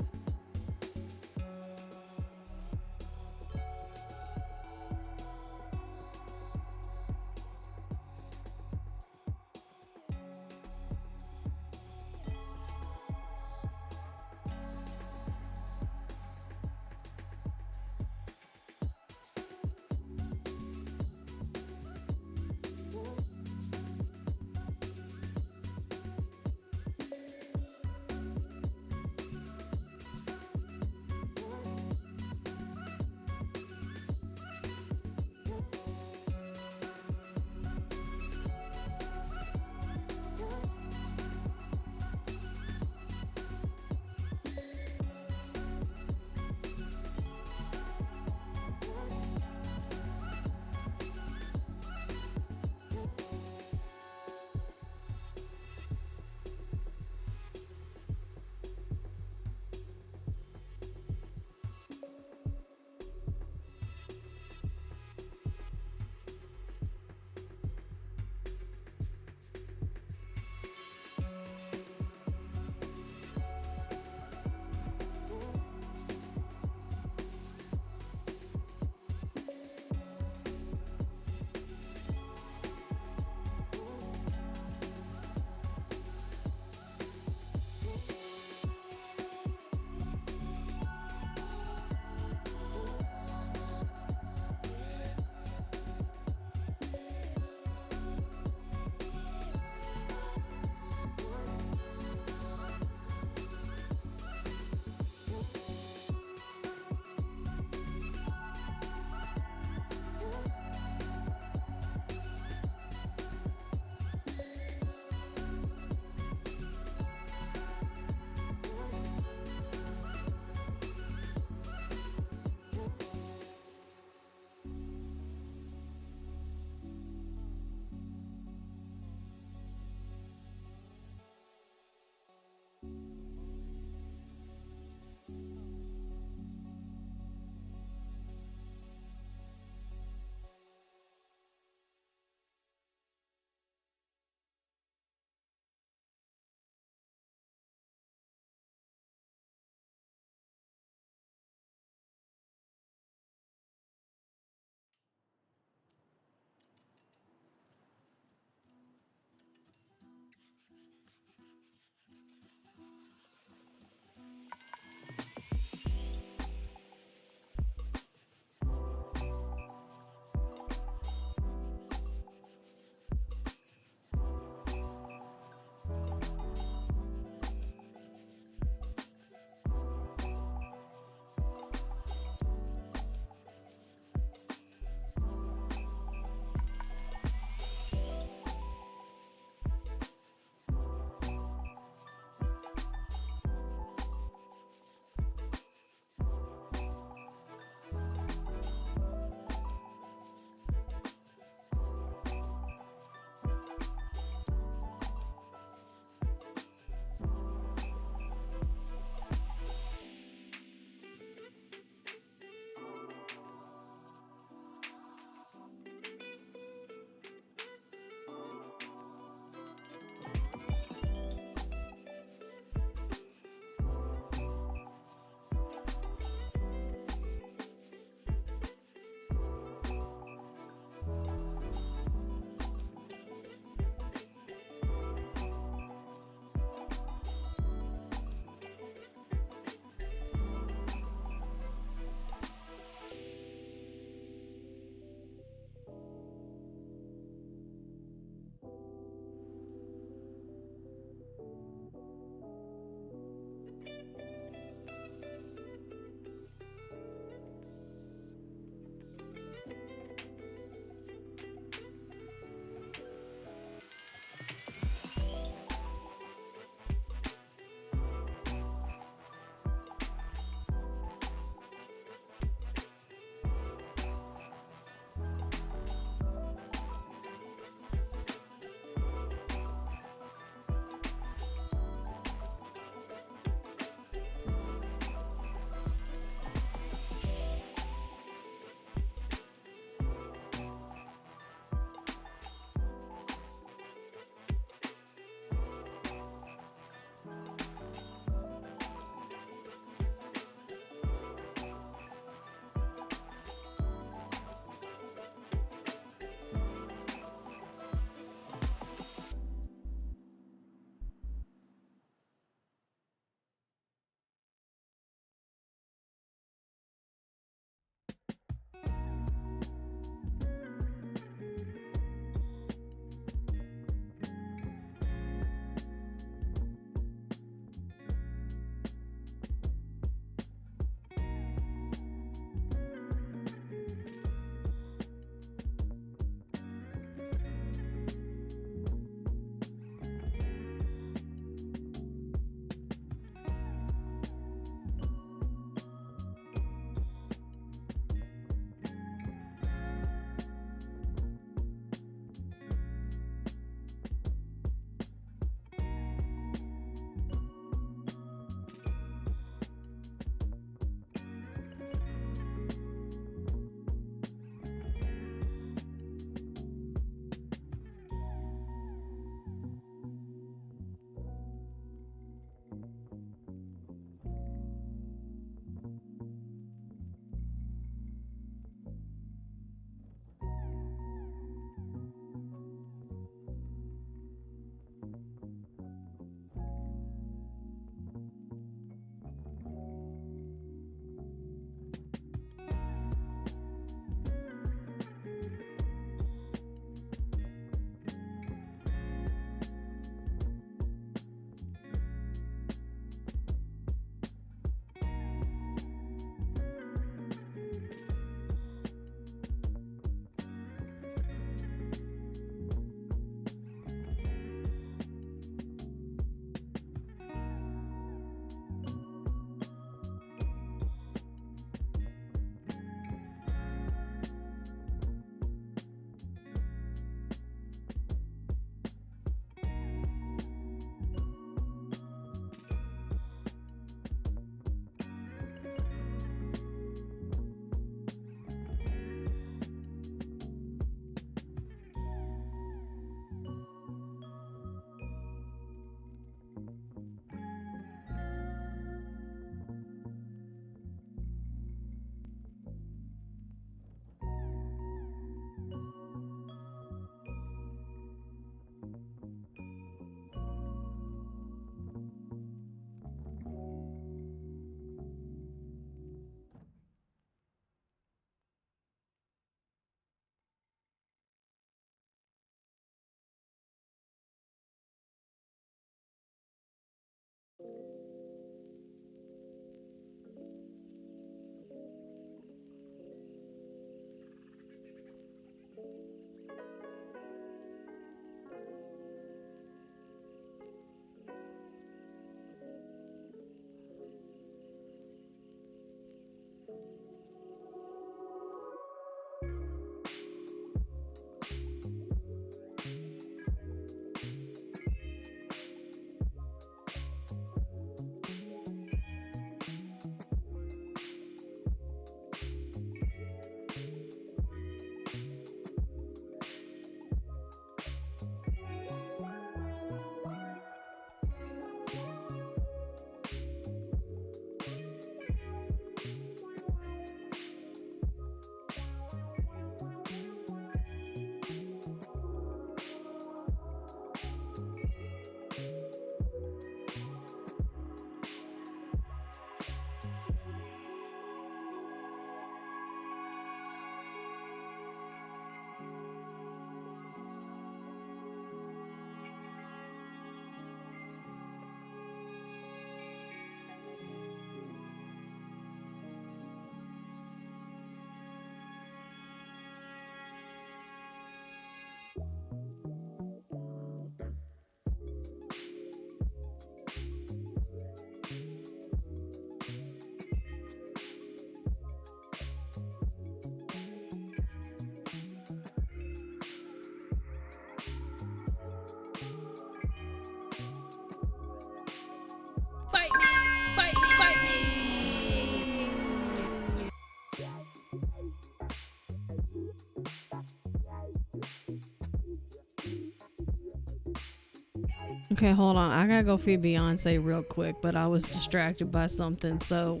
Okay, hold on. I gotta go feed Beyonce real quick, but I was distracted by something, so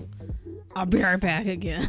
I'll be right back again.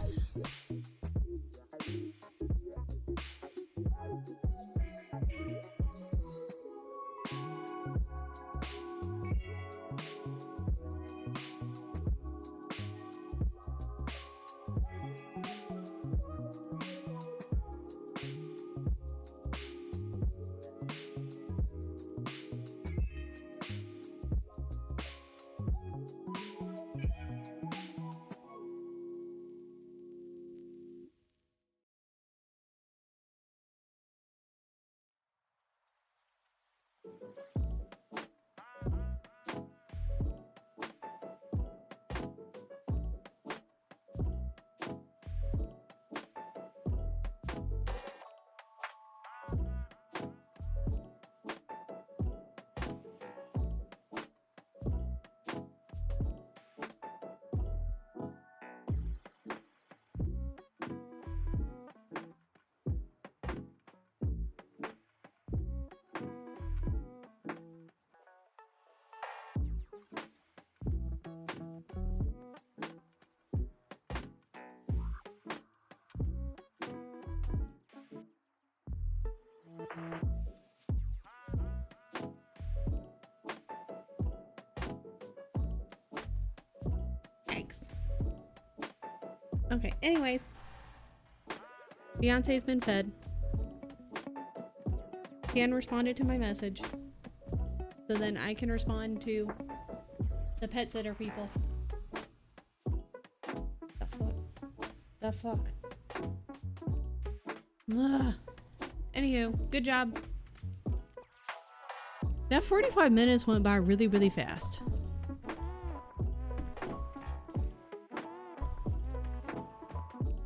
Thanks. Okay, anyways. Beyonce's been fed. Ken responded to my message. So then I can respond to the pet sitter people. The fuck? The fuck? Ugh. Anywho, good job. That 45 minutes went by really, really fast.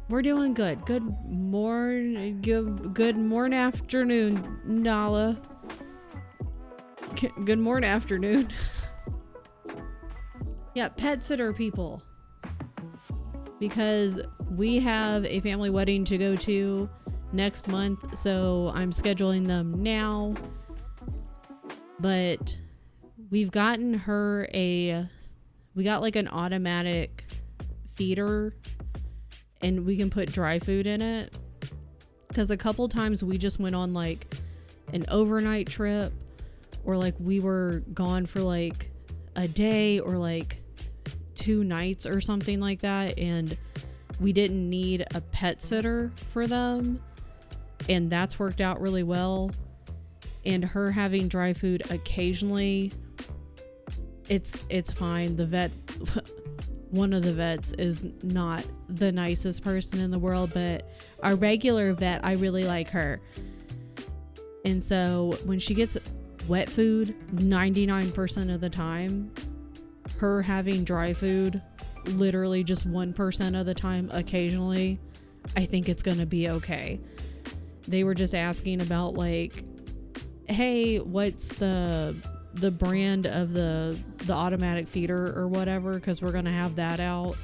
We're doing good. Good morning afternoon, Nala. Good morning afternoon. Yeah, pet sitter people. Because we have a family wedding to go to next month, so I'm scheduling them now. But we've gotten her we got like an automatic feeder, and we can put dry food in it. Because a couple times we just went on like an overnight trip, or like we were gone for like a day or like 2 nights or something like that, and we didn't need a pet sitter for them, and that's worked out really well. And her having dry food occasionally, it's fine. The vet, one of the vets is not the nicest person in the world, but our regular vet, I really like her. And so when she gets wet food 99% of the time, her having dry food literally just 1% of the time occasionally, I think it's gonna be okay. They were just asking about like, hey, what's the brand of the automatic feeder or whatever, because we're gonna have that out.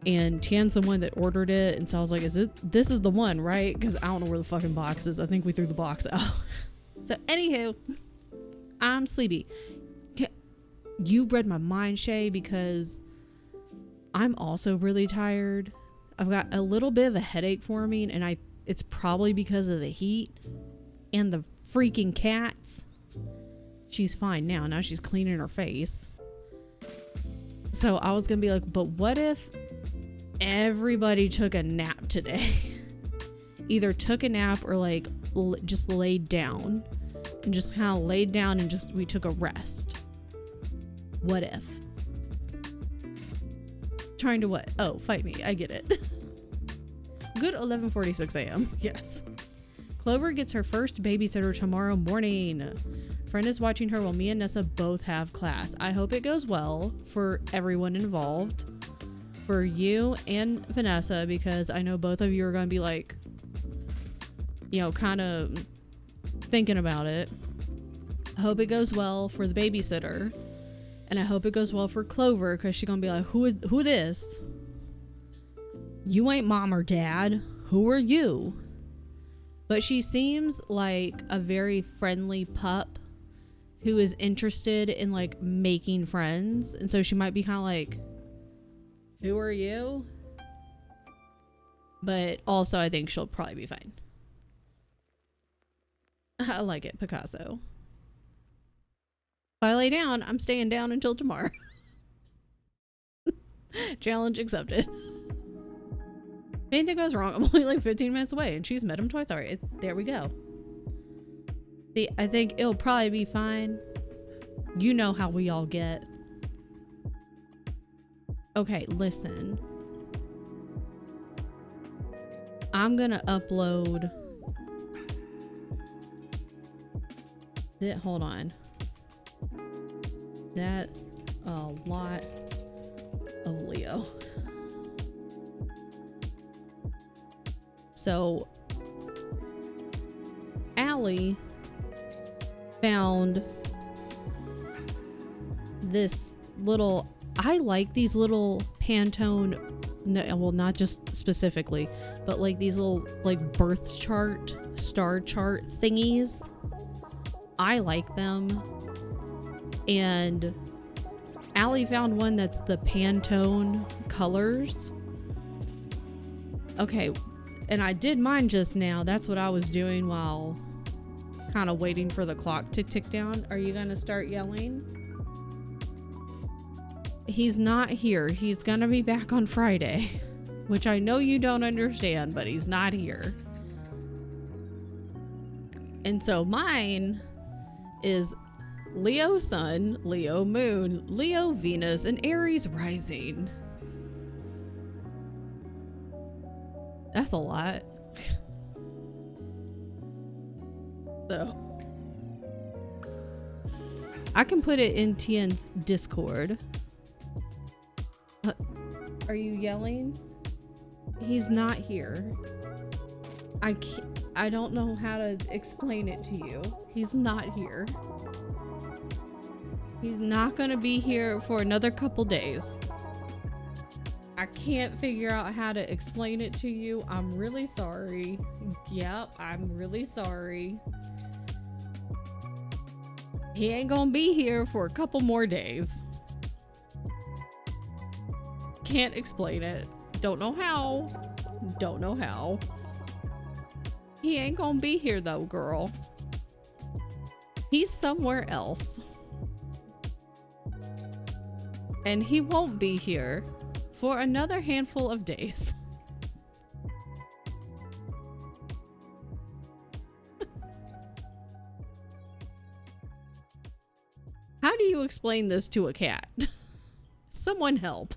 And Tian's the one that ordered it, and so I was like, this is the one, right? Because I don't know where the fucking box is. I think we threw the box out. So anywho, I'm sleepy. You read my mind, Shay, because I'm also really tired. I've got a little bit of a headache forming, and it's probably because of the heat and the freaking cats. She's fine now. Now she's cleaning her face. So I was gonna be like, but what if everybody took a nap today? Either took a nap or like just laid down and just kind of laid down and just we took a rest. What if? Trying to what? Oh, fight me. I get it. Good 11:46 a.m. Yes. Clover gets her first babysitter tomorrow morning. Friend is watching her while me and Nessa both have class. I hope it goes well for everyone involved. For you and Vanessa, because I know both of you are going to be like, you know, kind of thinking about it. I hope it goes well for the babysitter. And I hope it goes well for Clover, because she's going to be like, who this? You ain't mom or dad. Who are you? But she seems like a very friendly pup who is interested in like making friends. And so she might be kind of like, who are you? But also I think she'll probably be fine. I like it, Picasso. If I lay down, I'm staying down until tomorrow. Challenge accepted. If anything goes wrong, I'm only like 15 minutes away and she's met him twice already. There we go. See, I think it'll probably be fine. You know how we all get. Okay, listen. I'm gonna upload. Hold on. That a lot of Leo. So Allie found this little, I like these little Pantone, no, well, not just specifically, but like these little like birth chart, star chart thingies. I like them. And Allie found one that's the Pantone colors. Okay, and I did mine just now. That's what I was doing while kind of waiting for the clock to tick down. Are you gonna start yelling? He's not here. He's gonna be back on Friday, which I know you don't understand, but he's not here. And so mine is Leo Sun, Leo Moon, Leo Venus, and Aries Rising. That's a lot. So I can put it in Tien's Discord. Are you yelling? He's not here. I don't know how to explain it to you. He's not here. He's not gonna be here for another couple days. I can't figure out how to explain it to you. I'm really sorry. Yep, I'm really sorry. He ain't gonna be here for a couple more days. Can't explain it. Don't know how. Don't know how. He ain't gonna be here though, girl. He's somewhere else. And he won't be here for another handful of days. How do you explain this to a cat? Someone help.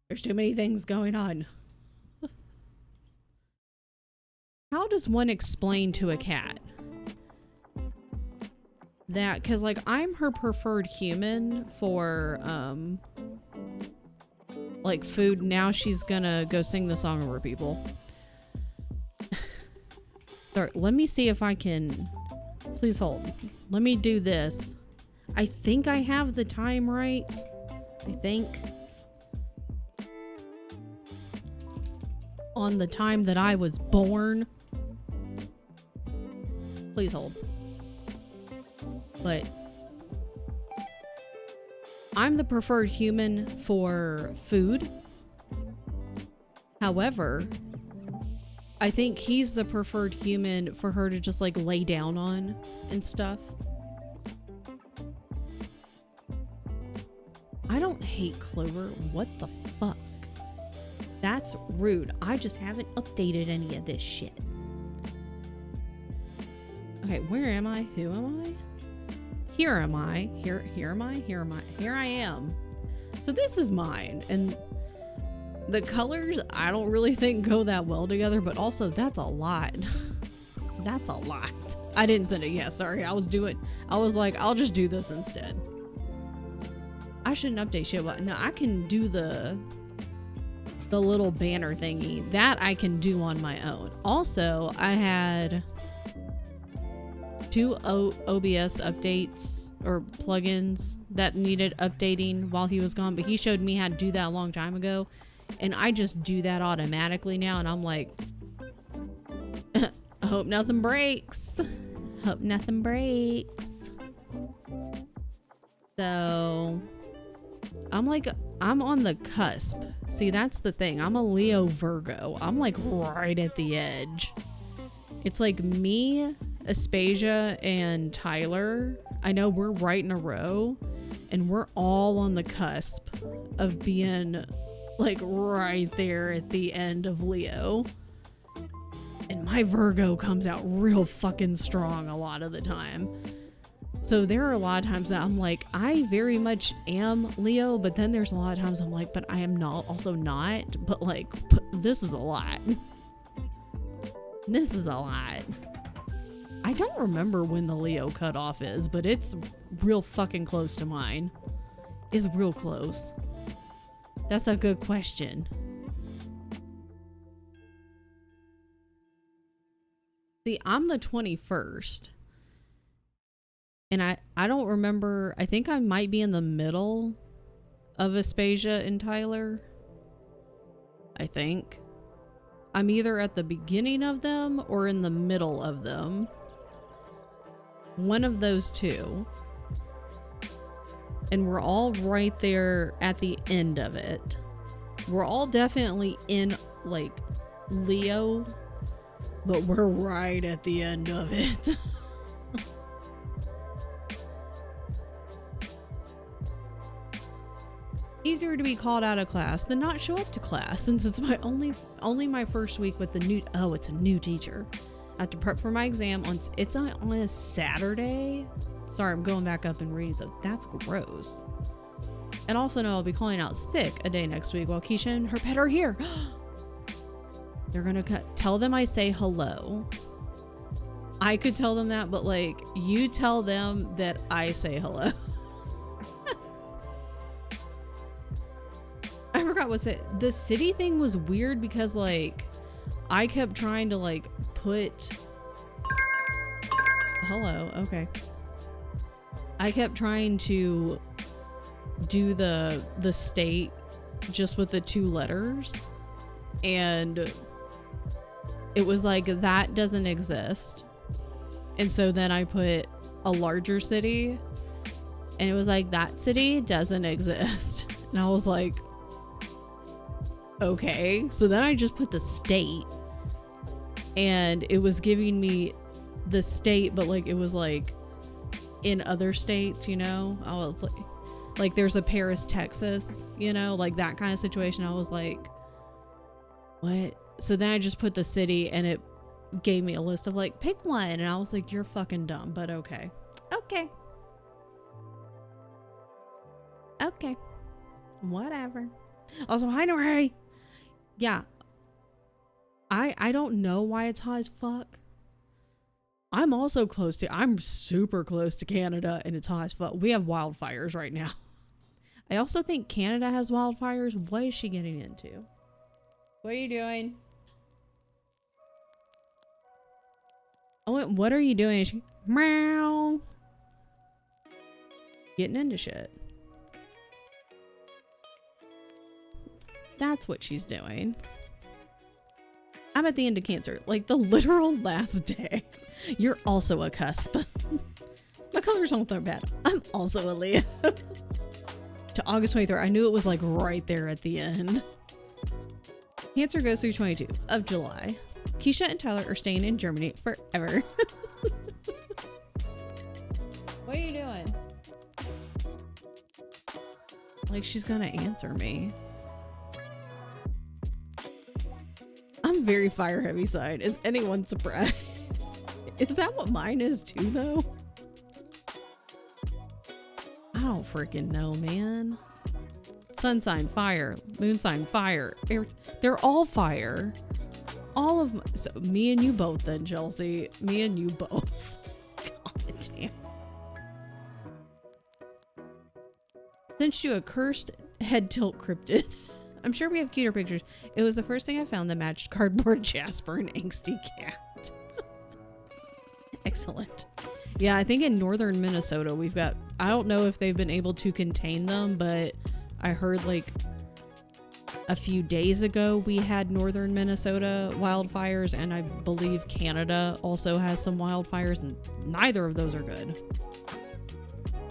There's too many things going on. How does one explain to a cat that, because like I'm her preferred human for like food. Now she's gonna go sing the song over people. Sorry, let me see if I can, please hold. Let me do this. I think I have the time right. I think on the time that I was born. Please hold. But I'm the preferred human for food. However, I think he's the preferred human for her to just like lay down on and stuff. I don't hate Clover. What the fuck? That's rude. I just haven't updated any of this shit. Okay, where am I? Who am I? Here am I. Here am I. Here am I. Here I am. So this is mine. And the colors, I don't really think go that well together, but also that's a lot. That's a lot. I didn't send it yet. Sorry. I was like, I'll just do this instead. I shouldn't update shit, but no, I can do the little banner thingy that I can do on my own. Also, I had 2 OBS updates or plugins that needed updating while he was gone, but he showed me how to do that a long time ago, and I just do that automatically now, and I'm like, Hope nothing breaks. Hope nothing breaks. So I'm on the cusp. See, that's the thing. I'm a Leo Virgo. I'm like right at the edge. It's like me, Aspasia, and Tyler. I know we're right in a row, and we're all on the cusp of being like right there at the end of Leo. And my Virgo comes out real fucking strong a lot of the time. So there are a lot of times that I'm like, I very much am Leo, but then there's a lot of times I'm like, but I am not, also not, but like, this is a lot. This is a lot. I don't remember when the Leo cutoff is, but it's real fucking close to mine. It's real close. That's a good question. See, I'm the 21st. And I don't remember, I think I might be in the middle of Aspasia and Tyler. I think. I'm either at the beginning of them or in the middle of them. One of those two. And we're all right there at the end of it. We're all definitely in like Leo, but we're right at the end of it. Easier to be called out of class than not show up to class, since it's my only my first week with the new, oh, it's a new teacher. I have to prep for my exam on a Saturday. Sorry, I'm going back up and reading, so that's gross. And also know I'll be calling out sick a day next week while Keisha and her pet are here. They're gonna tell them I say hello. I could tell them that, but like, you tell them that I say hello. I forgot what's it. The city thing was weird because like I kept trying to like put hello, okay. I kept trying to do the state just with the 2 letters, and it was like that doesn't exist. And so then I put a larger city and it was like that city doesn't exist. And I was like, okay. So then I just put the state, and it was giving me the state, but like it was like in other states, you know. I was like there's a Paris, Texas, you know, like that kind of situation. I was like, what? So then I just put the city, and it gave me a list of like, pick one, and I was like, you're fucking dumb, but okay. Okay, whatever. Also, hi Nori. Yeah, I don't know why it's hot as fuck. I'm also I'm super close to Canada, and it's hot as fuck. We have wildfires right now. I also think Canada has wildfires. What is she getting into? What are you doing? Oh, what are you doing? She, meow. Getting into shit. That's what she's doing. I'm at the end of Cancer, like the literal last day. You're also a cusp. My colors aren't that bad. I'm also a Leo. To August 23rd, I knew it was like right there at the end. Cancer goes through 22 of July. Keisha and Tyler are staying in Germany forever. What are you doing? Like she's gonna answer me. I'm very fire heavy side. Is anyone surprised? Is that what mine is too, though? I don't freaking know, man. Sun sign, fire. Moon sign, fire. They're all fire. All of my, so me and you both then, Chelsea. Me and you both. God damn. Since you a cursed head tilt cryptid. I'm sure we have cuter pictures. It was the first thing I found that matched cardboard Jasper and angsty cat. Excellent. Yeah, I think in northern Minnesota we've got, I don't know if they've been able to contain them, but I heard like A few days ago, we had northern Minnesota wildfires, and I believe Canada also has some wildfires, and neither of those are good.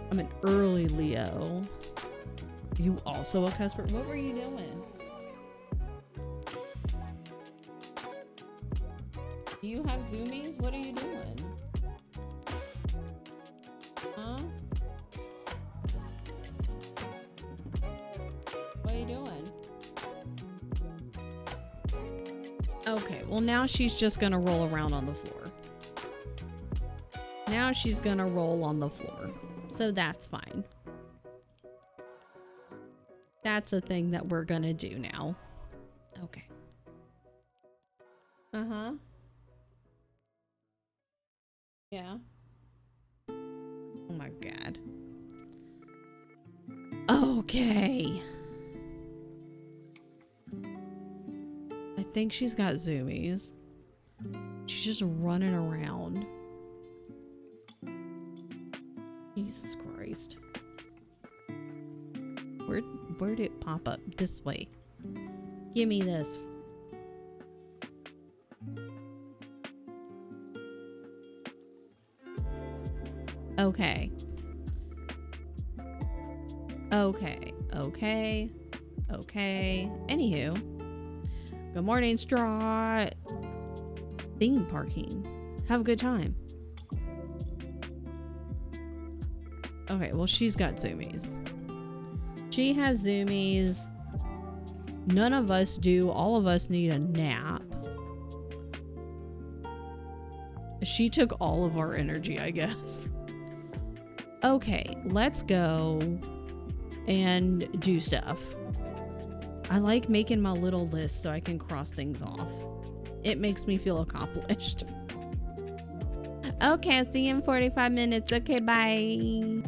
I'm an early Leo. You also a Cusper? What were you doing? Do you have zoomies? What are you doing? Huh? What are you doing? Okay, well now she's just gonna roll around on the floor. Now she's gonna roll on the floor. So that's fine. That's a thing that we're gonna do now. Okay. Uh-huh. Yeah. Oh my God. Okay. I think she's got zoomies. She's just running around. Jesus Christ. Where'd it pop up? This way. Give me this. Okay. Okay. Okay. Okay. Anywho. Good morning, Straw. Theme parking. Have a good time. Okay, well, she's got zoomies. She has zoomies. None of us do. All of us need a nap. She took all of our energy, I guess. Okay, let's go and do stuff. I like making my little list so I can cross things off. It makes me feel accomplished. Okay, I'll see you in 45 minutes. Okay, bye.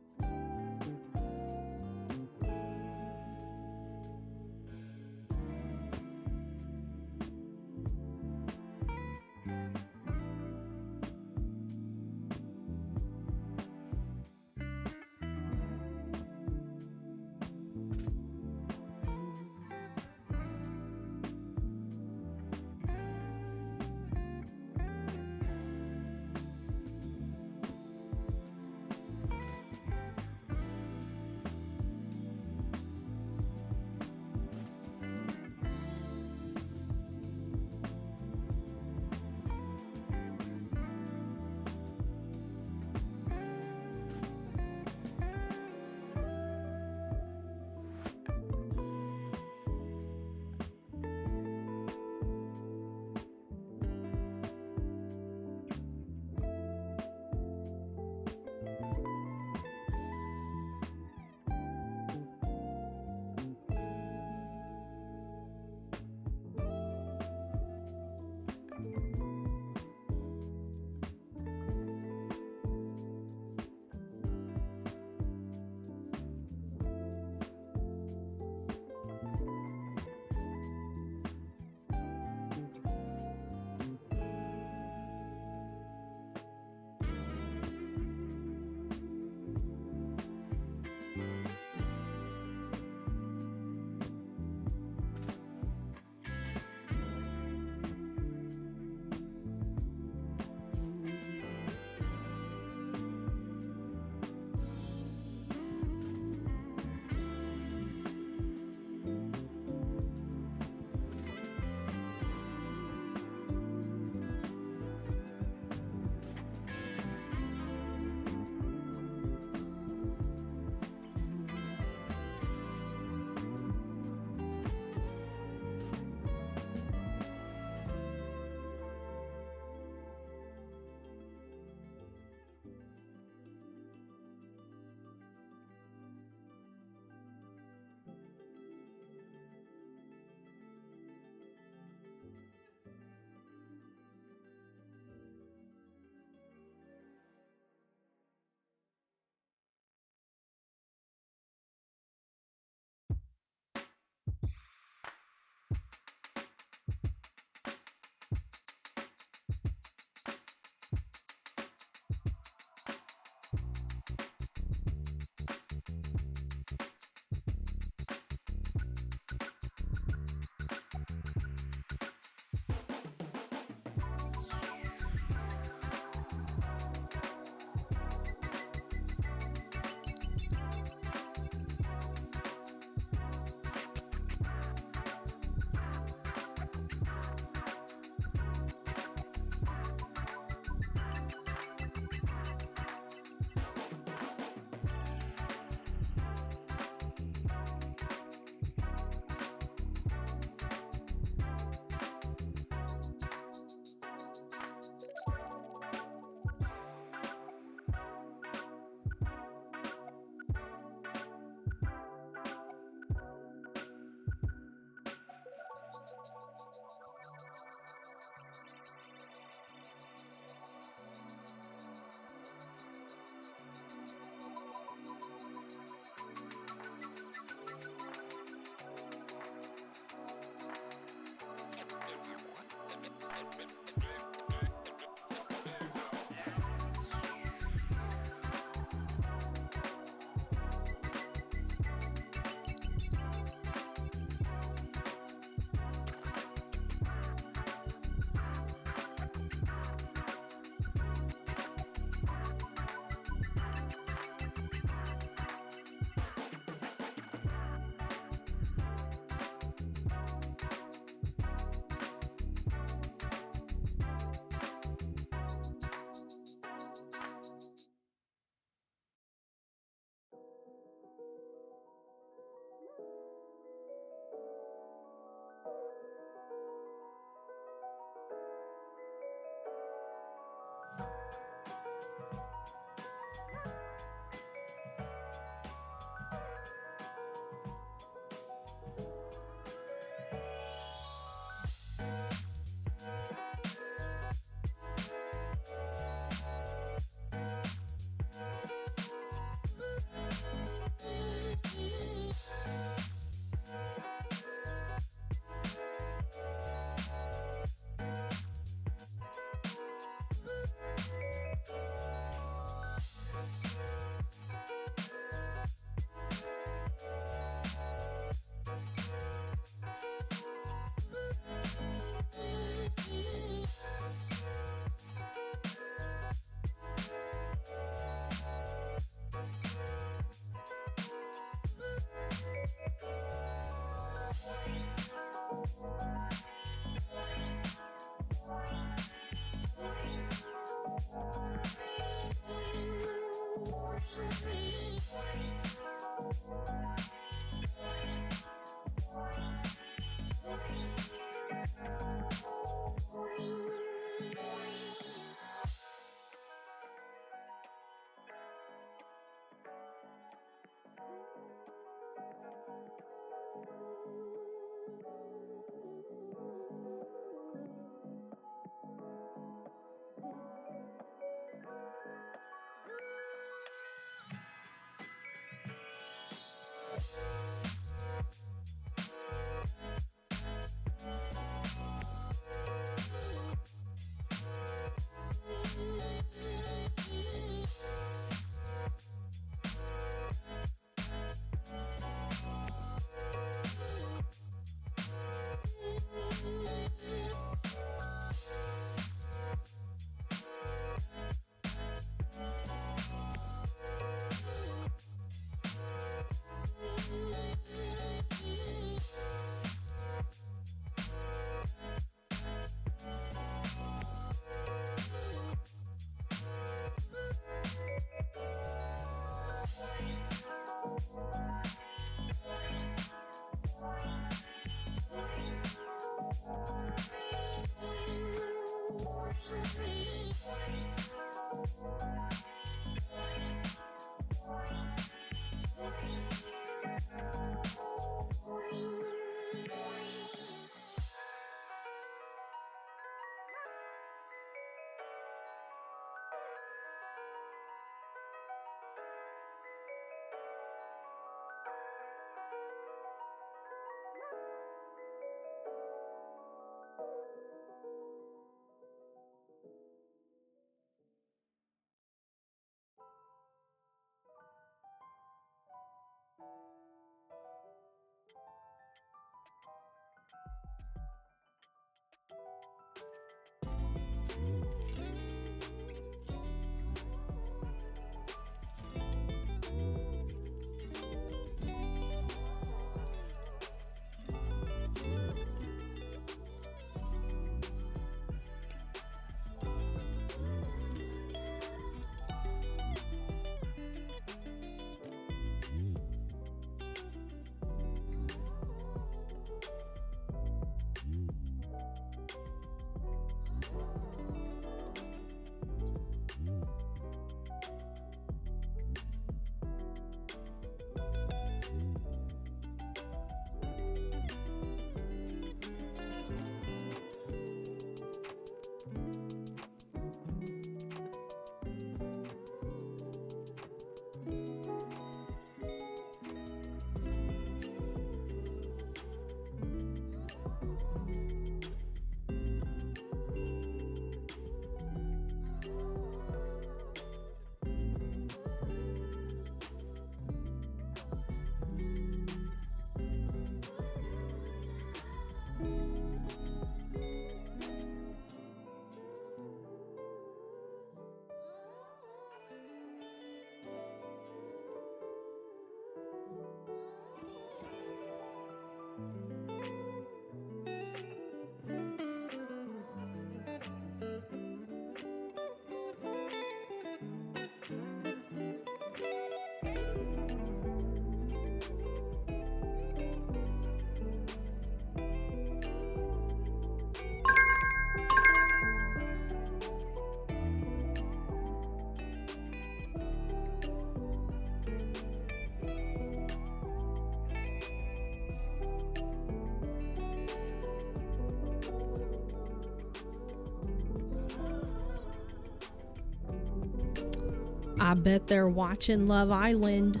I bet they're watching Love Island.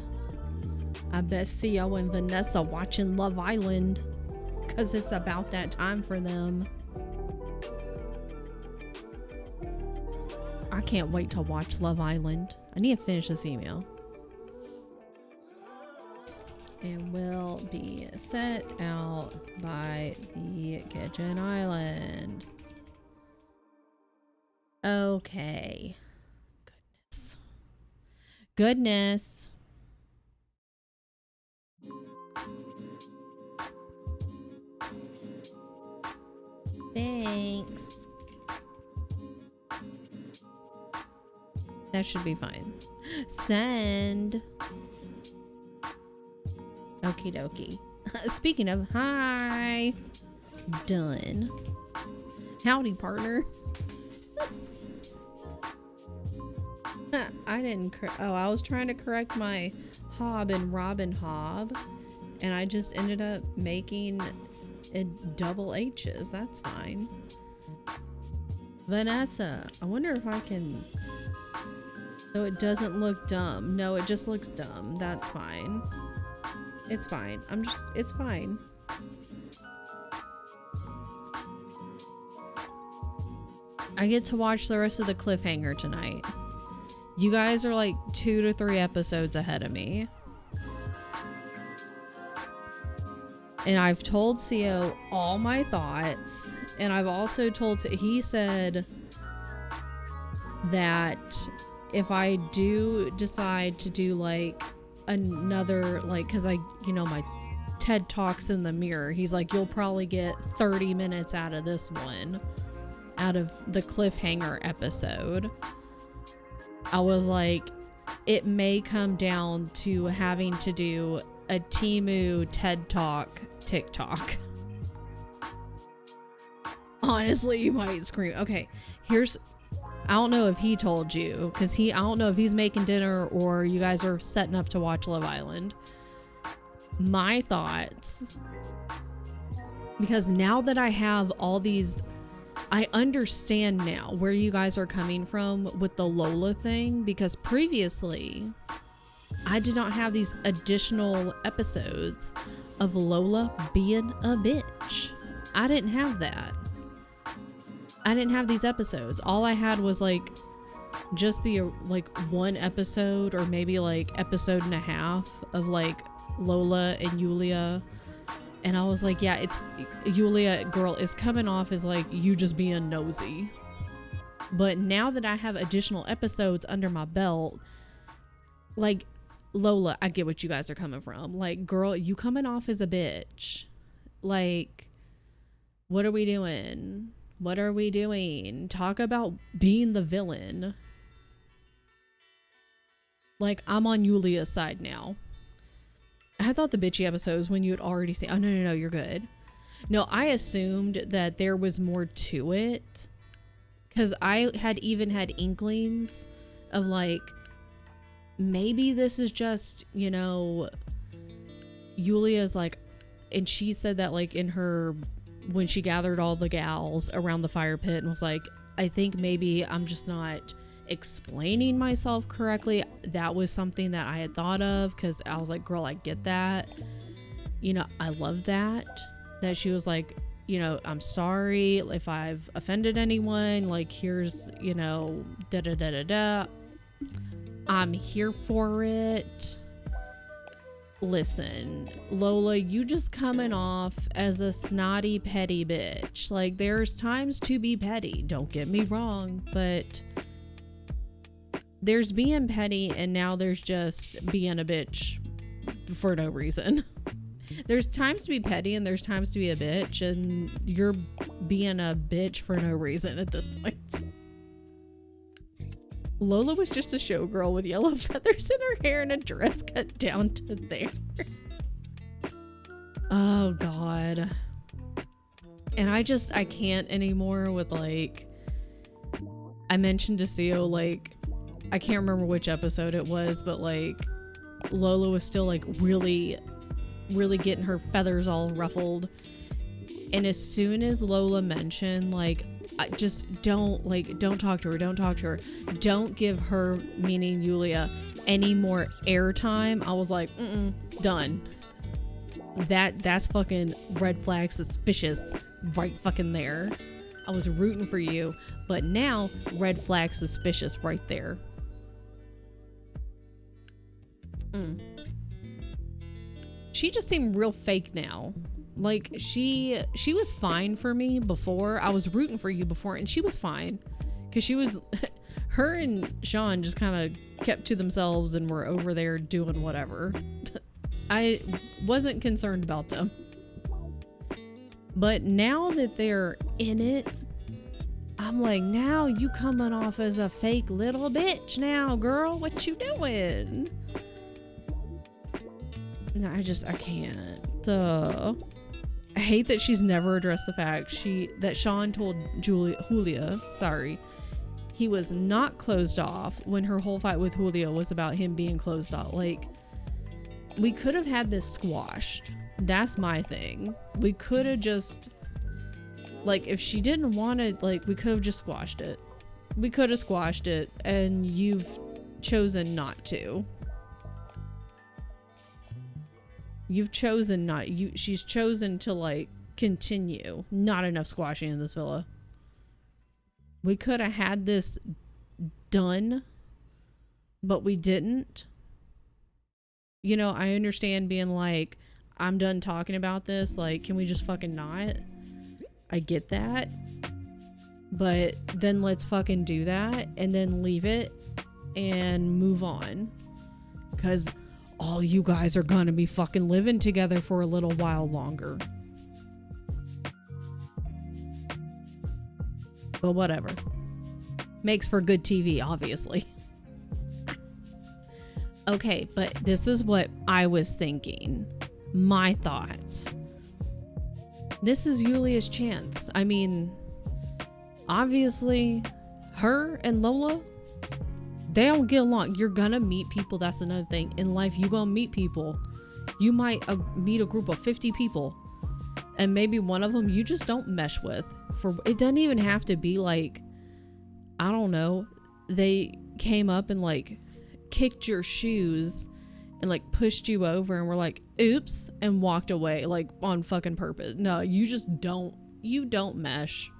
I bet Theo and Vanessa watching Love Island, because it's about that time for them. I can't wait to watch Love Island. I need to finish this email. And we'll be set out by the kitchen island. Okay. Goodness. Thanks. That should be fine. Send. Okie dokie. Speaking of, hi. Done. Howdy, partner. I didn't. I was trying to correct my Hob and Robin Hob, and I just ended up making it double H's. That's fine. Vanessa, I wonder if I can. So it doesn't look dumb. No, it just looks dumb. That's fine. It's fine. It's fine. I get to watch the rest of the cliffhanger tonight. You guys are like 2 to 3 episodes ahead of me. And I've told Theo all my thoughts. And I've also told, he said that if I do decide to do like another, like, cause my TED Talks in the mirror, he's like, you'll probably get 30 minutes out of this one, out of the cliffhanger episode. I was like, it may come down to having to do a Temu TED Talk TikTok. Honestly, you might scream. Okay, I don't know if he told you, because I don't know if he's making dinner or you guys are setting up to watch Love Island. My thoughts, because now that I have all these, I understand now where you guys are coming from with the Lola thing, because previously I did not have these additional episodes of Lola being a bitch. I didn't have that. I didn't have these episodes. All I had was like just the like one episode or maybe like episode and a half of like Lola and Yulia. And I was like, yeah, it's Yulia, girl, is coming off as like you just being nosy. But now that I have additional episodes under my belt, like Lola, I get what you guys are coming from. Like, girl, you coming off as a bitch. Like, what are we doing? What are we doing? Talk about being the villain. Like, I'm on Yulia's side now. I thought the bitchy episodes when you had already seen. Oh, no, you're good. No, I assumed that there was more to it. Because I had even had inklings of like, maybe this is just, Yulia's like, and she said that like in her, when she gathered all the gals around the fire pit and was like, I think maybe I'm just not explaining myself correctly. That was something that I had thought of, because I was like, girl, I get that. I love that she was like, I'm sorry if I've offended anyone. Like, here's, I'm here for it. Listen, Lola, you just coming off as a snotty, petty bitch. Like, there's times to be petty, don't get me wrong, but there's being petty and now there's just being a bitch for no reason. There's times to be petty and there's times to be a bitch, and you're being a bitch for no reason at this point. Lola was just a showgirl with yellow feathers in her hair and a dress cut down to there. Oh God. And I can't anymore with like, I mentioned to Theo, like, I can't remember which episode it was, but like Lola was still like really getting her feathers all ruffled. And as soon as Lola mentioned like, just don't talk to her. Don't talk to her. Don't give her, meaning Yulia, any more airtime. I was like, done. That's fucking red flag suspicious right fucking there. I was rooting for you, but now red flag suspicious right there. She just seemed real fake now. Like she was fine for me before. I was rooting for you before, and she was fine because she was her and Sean just kind of kept to themselves and were over there doing whatever. I wasn't concerned about them. But now that they're in it, I'm like, now you coming off as a fake little bitch now, girl. What you doing? No, I can't. I hate that she's never addressed the fact that Sean told Julia, he was not closed off when her whole fight with Julia was about him being closed off. Like, we could have had this squashed. That's my thing. We could have just, like, if she didn't want it, like, we could have just squashed it. We could have squashed it, and you've chosen not to. You've chosen not. She's chosen to, like, continue. Not enough squashing in this villa. We could have had this done, but we didn't. You know, I understand being like, I'm done talking about this. Like, can we just fucking not? I get that. But then let's fucking do that and then leave it and move on. Because all you guys are gonna be fucking living together for a little while longer. But whatever. Makes for good TV, obviously. Okay, but this is what I was thinking. My thoughts. This is Yulia's chance. I mean, obviously, her and Lola, they don't get along. You're gonna meet people. That's another thing. In life, you gonna meet people. You might meet a group of 50 people. And maybe one of them you just don't mesh with. It doesn't even have to be like, I don't know, they came up and like kicked your shoes and like pushed you over and were like, oops, and walked away like on fucking purpose. No, you just don't mesh.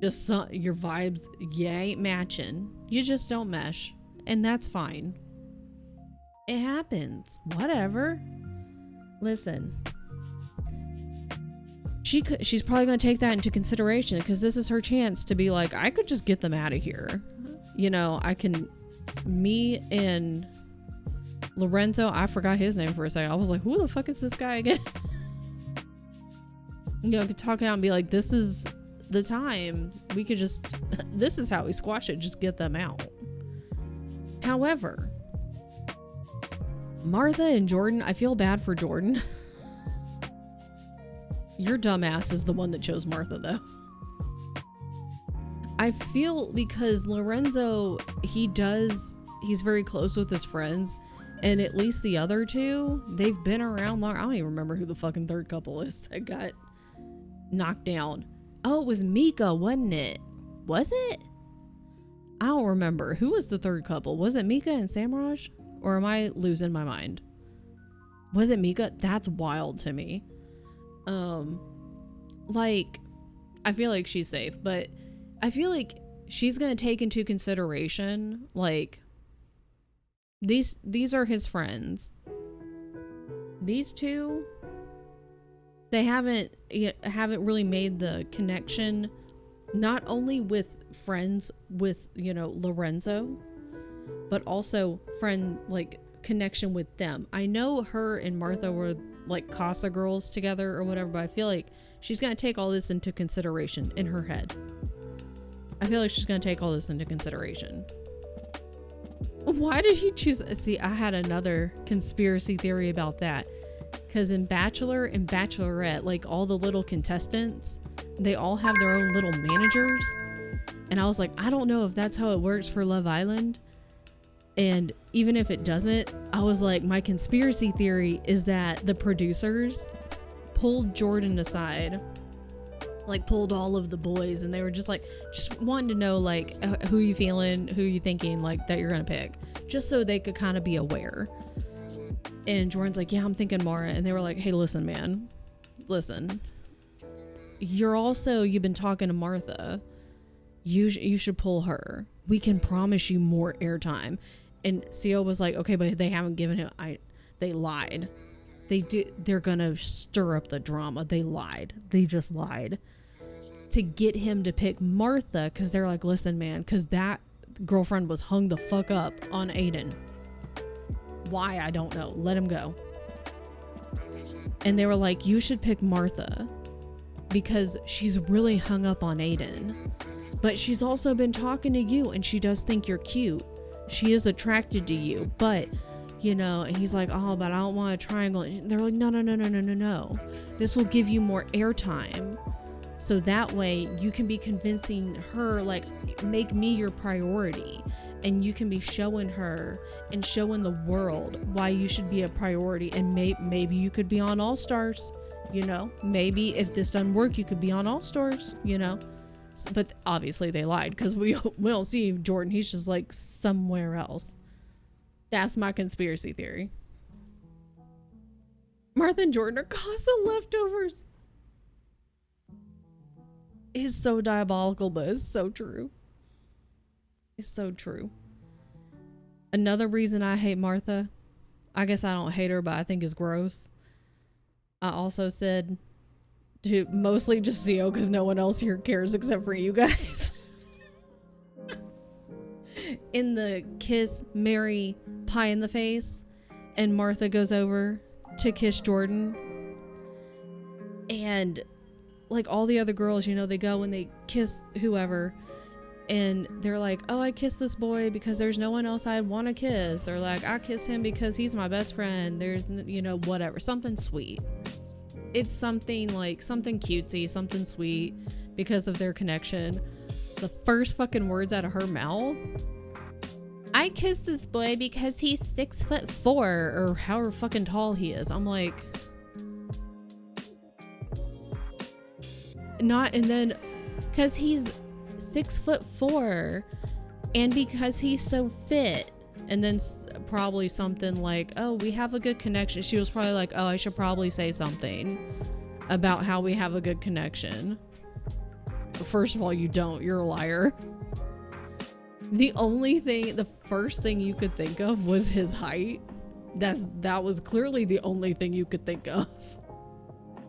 Just your vibes, you ain't matching. You just don't mesh. And that's fine. It happens. Whatever. Listen. She's probably going to take that into consideration because this is her chance to be like, I could just get them out of here. You know, me and Lorenzo, I forgot his name for a second. I was like, who the fuck is this guy again? You know, I could talk out and be like, this is the time. We could just, this is how we squash it. Just get them out. However, Martha and Jordan, I feel bad for Jordan. Your dumbass is the one that chose Martha, though. I feel because Lorenzo, he's very close with his friends, and at least the other two, they've been around long. I don't even remember who the fucking third couple is that got knocked down. Oh, it was Mika, wasn't it? Was it? I don't remember. Who was the third couple? Was it Mika and Samraj? Or am I losing my mind? Was it Mika? That's wild to me. Like, I feel like she's safe, but I feel like she's gonna take into consideration, like, these are his friends. These two, they haven't really made the connection, not only with friends with, you know, Lorenzo, but also connection with them. I know her and Martha were like Casa girls together or whatever, but I feel like she's gonna take all this into consideration in her head. I feel like she's gonna take all this into consideration. Why did he choose? See, I had another conspiracy theory about that. Because in Bachelor and Bachelorette, like all the little contestants, they all have their own little managers. And I was like, I don't know if that's how it works for Love Island. And even if it doesn't, I was like, my conspiracy theory is that the producers pulled Jordan aside like pulled all of the boys, and they were just like, just wanting to know like who you feeling, who you thinking like that you're gonna pick, just so they could kind of be aware. And Jordan's like, yeah, I'm thinking Mara. And they were like, hey, listen, man, listen, you've been talking to Martha. You should pull her. We can promise you more airtime. And CO was like, okay, but they haven't given him. They lied. They're gonna stir up the drama. They lied. They just lied to get him to pick Martha, because they're like, listen, man, because that girlfriend was hung the fuck up on Aiden. Why, I don't know. Let him go. And they were like, you should pick Martha because she's really hung up on Aiden, but she's also been talking to you, and she does think you're cute. She is attracted to you, but you know. And he's like, oh, but I don't want a triangle. And they're like, no. This will give you more airtime, so that way you can be convincing her, like, make me your priority, and you can be showing her and showing the world why you should be a priority. And maybe you could be on All Stars, you know. Maybe if this doesn't work, you could be on All Stars, you know. But obviously they lied, because we don't see Jordan. He's just like somewhere else. That's my conspiracy theory. Martha and Jordan are causing leftovers. It's so diabolical, but it's so true. It's so true. Another reason I hate Martha, I guess I don't hate her, but I think it's gross. I also said to mostly just CO, because no one else here cares except for you guys. In the kiss, Mary, pie in the face, and Martha goes over to kiss Jordan, and like all the other girls, you know, they go and they kiss whoever, and they're like, oh, I kissed this boy because there's no one else I'd want to kiss, or like, I kiss him because he's my best friend. There's, you know, whatever, something sweet. It's something like something cutesy, something sweet, because of their connection. The first fucking words out of her mouth, I kissed this boy because he's 6'4" or however fucking tall he is. I'm like, not, and then because he's 6'4" and because he's so fit, and then probably something like, oh, we have a good connection. She was probably like, oh, I should probably say something about how we have a good connection. First of all, you don't. You're a liar. The first thing you could think of was his height. That was clearly the only thing you could think of.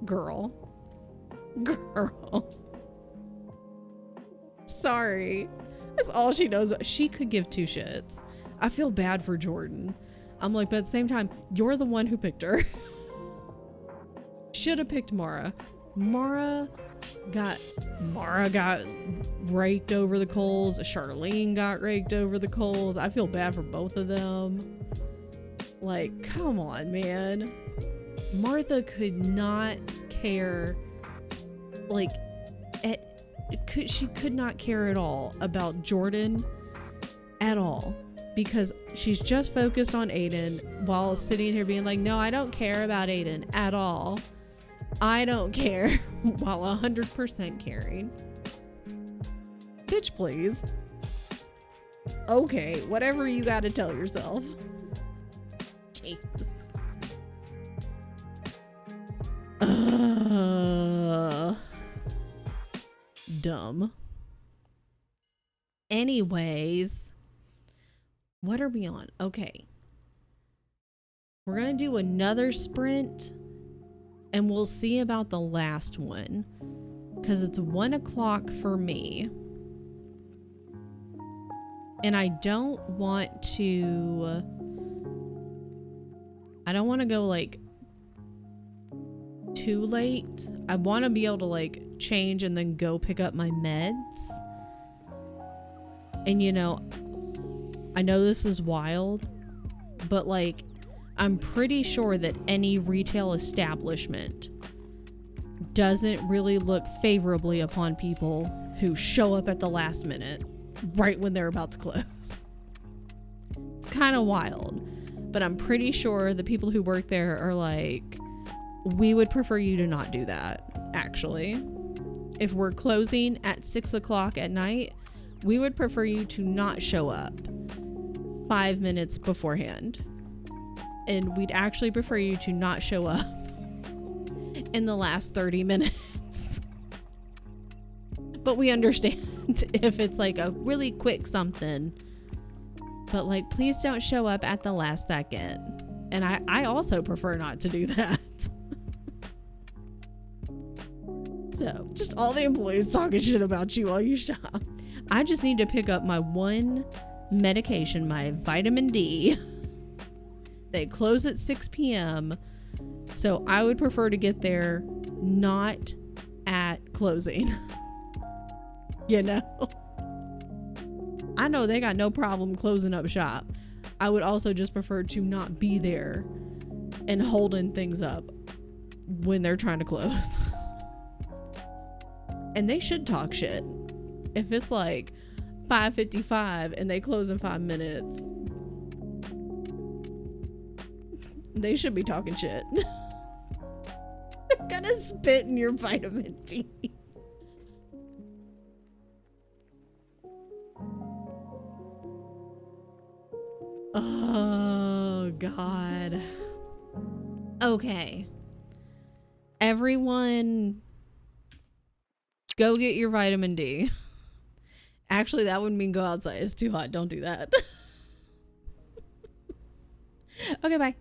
Girl. Sorry. That's all she knows. She could give two shits. I feel bad for Jordan. I'm like, but at the same time, you're the one who picked her. Should have picked Mara. Mara got raked over the coals. Charlene got raked over the coals. I feel bad for both of them. Like, come on, man. Martha could not care. Like, she could not care at all about Jordan at all, because she's just focused on Aiden, while sitting here being like, no, I don't care about Aiden at all. I don't care, while 100% caring. Bitch, please. Okay, whatever you gotta tell yourself. Jesus. Dumb. Anyways, what are we on? Okay. We're gonna do another sprint, and we'll see about the last one, because it's 1 o'clock for me. And I don't want to go like too late. I want to be able to like change and then go pick up my meds. And you know, I know this is wild, but like, I'm pretty sure that any retail establishment doesn't really look favorably upon people who show up at the last minute, right when they're about to close. It's kind of wild, but I'm pretty sure the people who work there are like, we would prefer you to not do that, actually. if we're closing at 6 o'clock at night, we would prefer you to not show up 5 minutes beforehand. And we'd actually prefer you to not show up in the last 30 minutes. But we understand if it's like a really quick something. But like, please don't show up at the last second. And I also prefer not to do that. So, just all the employees talking shit about you while you shop. I just need to pick up my one medication, my vitamin D. They close at 6 p.m. So I would prefer to get there not at closing. You know? I know they got no problem closing up shop. I would also just prefer to not be there and holding things up when they're trying to close. And they should talk shit. If it's like 5:55 and they close in 5 minutes, they should be talking shit. They're gonna spit in your vitamin D. Oh, God. Okay. Everyone, go get your vitamin D. Actually, that wouldn't mean go outside. It's too hot. Don't do that. Okay, bye.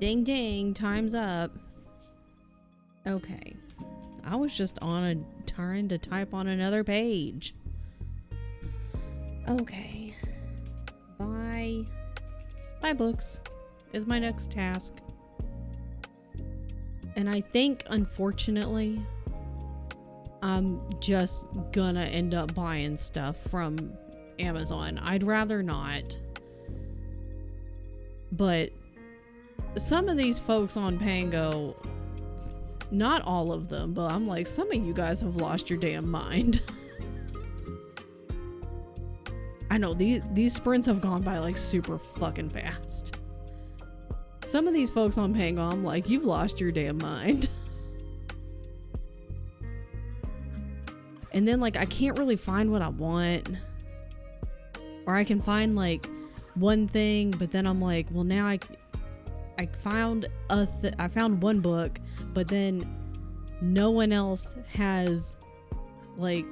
Ding ding, time's up. Okay. I was just trying to type on another page. Okay. Buy books is my next task. And I think, unfortunately, I'm just gonna end up buying stuff from Amazon. I'd rather not. But some of these folks on Pango, not all of them, but I'm like, some of you guys have lost your damn mind. I know these sprints have gone by like super fucking fast. Some of these folks on Pango, I'm like, you've lost your damn mind. And then like I can't really find what I want. Or I can find like one thing, but then I'm like, well now I found I found one book, but then no one else has, like,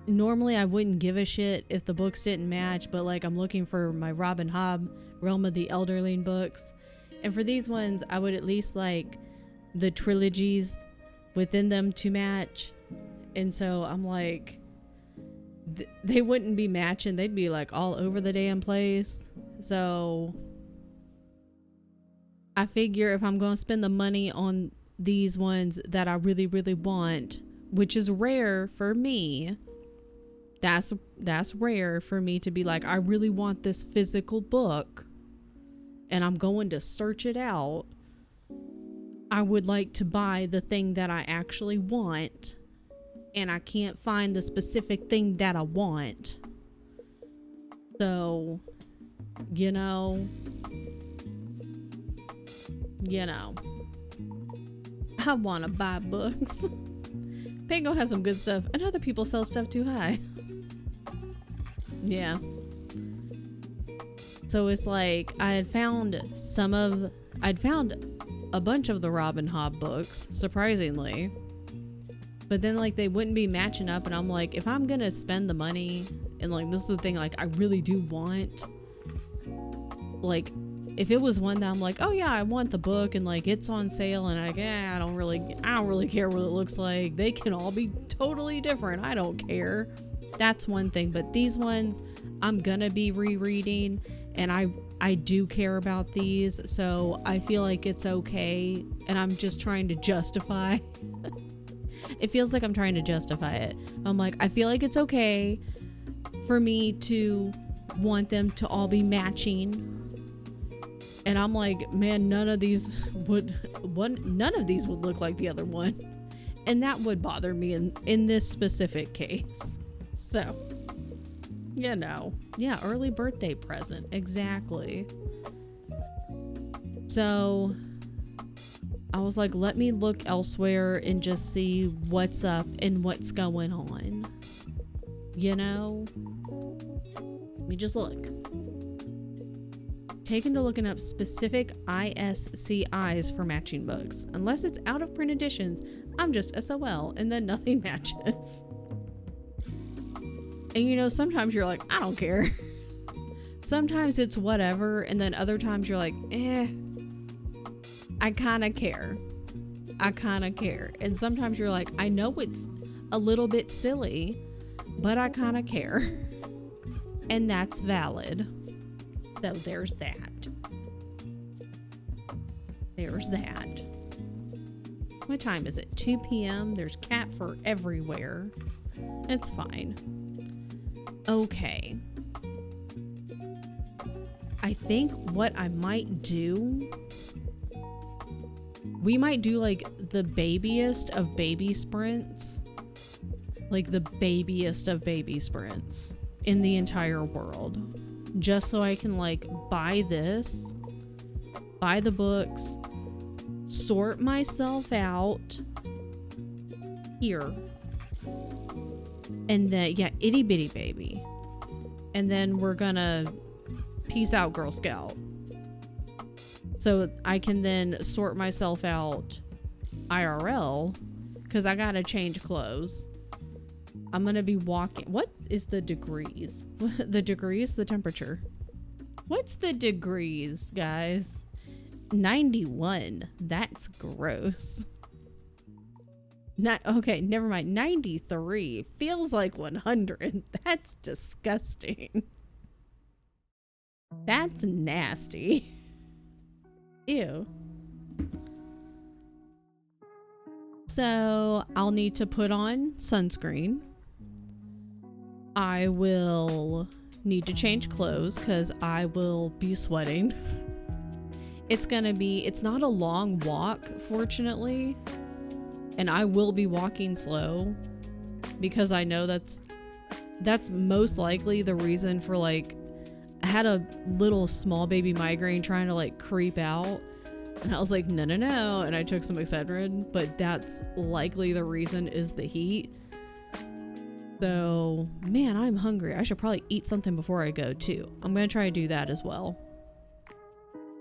normally I wouldn't give a shit if the books didn't match, but like I'm looking for my Robin Hobb Realm of the Elderling books, and for these ones I would at least like the trilogies within them to match. And so I'm like, they wouldn't be matching, they'd be like all over the damn place. So I figure if I'm going to spend the money on these ones that I really, really want, which is rare for me, that's rare for me to be like, I really want this physical book and I'm going to search it out. I would like to buy the thing that I actually want, and I can't find the specific thing that I want. So, you know, I want to buy books. Pango has some good stuff, and other people sell stuff too high. Yeah. So it's like I'd found a bunch of the Robin Hobb books, surprisingly. But then like they wouldn't be matching up, and I'm like, if I'm gonna spend the money, and like this is the thing, like I really do want, like if it was one that I'm like, oh yeah, I want the book and like it's on sale, and I don't really care what it looks like. They can all be totally different. I don't care. That's one thing. But these ones I'm gonna be rereading, and I do care about these, so I feel like it's okay, and I'm just trying to justify. It feels like I'm trying to justify it. I'm like, I feel like it's okay for me to want them to all be matching. And I'm like, man, none of these would look like the other one. And that would bother me in this specific case. So, you know, yeah, early birthday present. Exactly. So I was like, let me look elsewhere and just see what's up and what's going on. You know? Let me just look. Taken to looking up specific ISCIs for matching books. Unless it's out of print editions, I'm just SOL, and then nothing matches. And you know, sometimes you're like, I don't care. Sometimes it's whatever, and then other times you're like, I kind of care. And sometimes you're like, I know it's a little bit silly, but I kind of care. And that's valid. So there's that. What time is it? 2 p.m. There's cat fur everywhere. It's fine. Okay. I think what I might do, we might do like the babiest of baby sprints. Like the babiest of baby sprints in the entire world. Just so I can like buy this, buy the books, sort myself out here. And then, yeah, itty bitty baby. And then we're gonna peace out, Girl Scout. So I can then sort myself out IRL, because I gotta change clothes. I'm gonna be walking. What is the degrees? The degrees, the temperature. What's the degrees, guys? 91. That's gross. Not okay, never mind. 93 feels like 100. That's disgusting. That's nasty. Ew. So I'll need to put on sunscreen. I will need to change clothes because I will be sweating. It's not a long walk, fortunately. And I will be walking slow because I know that's most likely the reason for like, I had a little small baby migraine trying to like creep out. And I was like, no. And I took some Excedrin, but that's likely the reason is the heat. So, man, I'm hungry. I should probably eat something before I go too. I'm going to try to do that as well.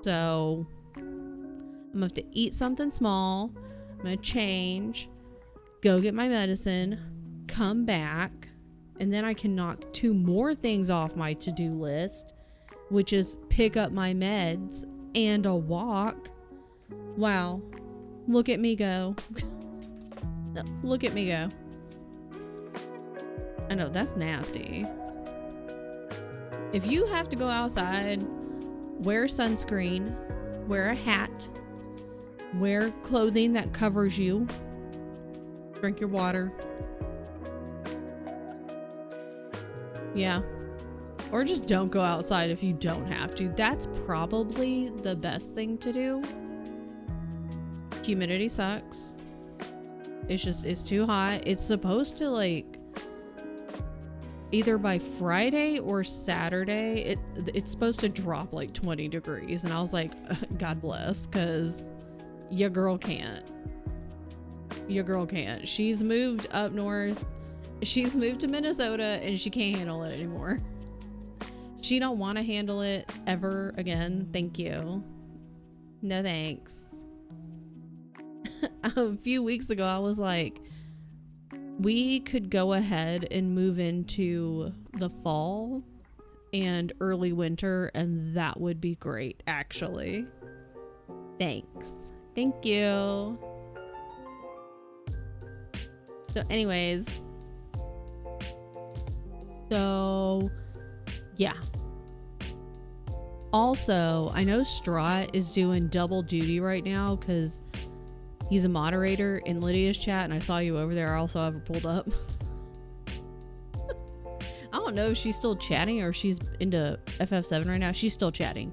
So, I'm going to have to eat something small. I'm going to change, go get my medicine, come back, and then I can knock 2 more things off my to-do list, which is pick up my meds and a walk. Wow. Look at me go. Look at me go. I know, that's nasty. If you have to go outside, wear sunscreen, wear a hat, wear clothing that covers you, drink your water. Yeah. Or just don't go outside if you don't have to. That's probably the best thing to do. Humidity sucks. It's too hot. It's supposed to like either by Friday or Saturday, it's supposed to drop like 20 degrees. And I was like, God bless, because your girl can't. Your girl can't. She's moved up north. She's moved to Minnesota and she can't handle it anymore. She don't want to handle it ever again. Thank you. No thanks. A few weeks ago, I was like, we could go ahead and move into the fall and early winter, and that would be great, actually. Thanks. Thank you. So anyways, yeah. Also, I know Strat is doing double duty right now because he's a moderator in Lydia's chat, and I saw you over there. I also have her pulled up. I don't know if she's still chatting or if she's into FF7 right now. She's still chatting.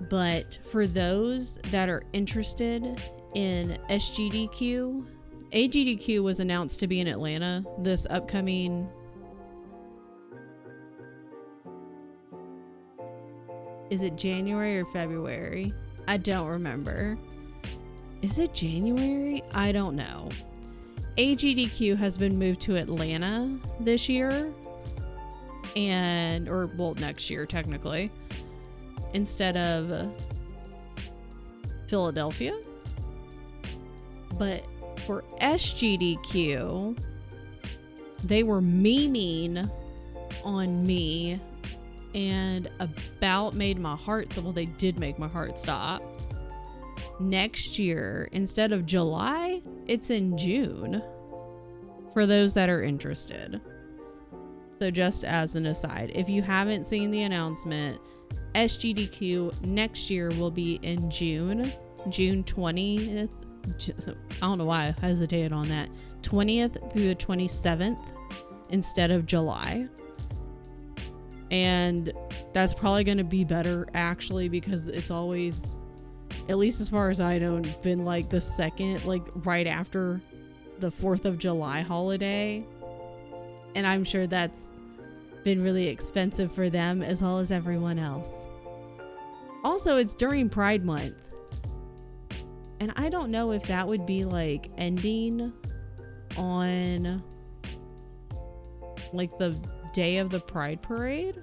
But for those that are interested in SGDQ, AGDQ was announced to be in Atlanta this upcoming... Is it January or February? I don't remember. Is it January? I don't know. AGDQ has been moved to Atlanta this year. Well, next year technically. Instead of Philadelphia. But for SGDQ, they were memeing on me and about made my heart, so well, they did make my heart stop. Next year, instead of July, it's in June for those that are interested. So just as an aside, if you haven't seen the announcement, SGDQ next year will be in June 20th. I don't know why I hesitated on that. 20th through the 27th instead of July. And that's probably going to be better actually, because it's always, at least as far as I know, been like the second, like right after the 4th of July holiday. And I'm sure that's been really expensive for them as well as everyone else. Also, it's during Pride Month. And I don't know if that would be like ending on like the day of the Pride Parade.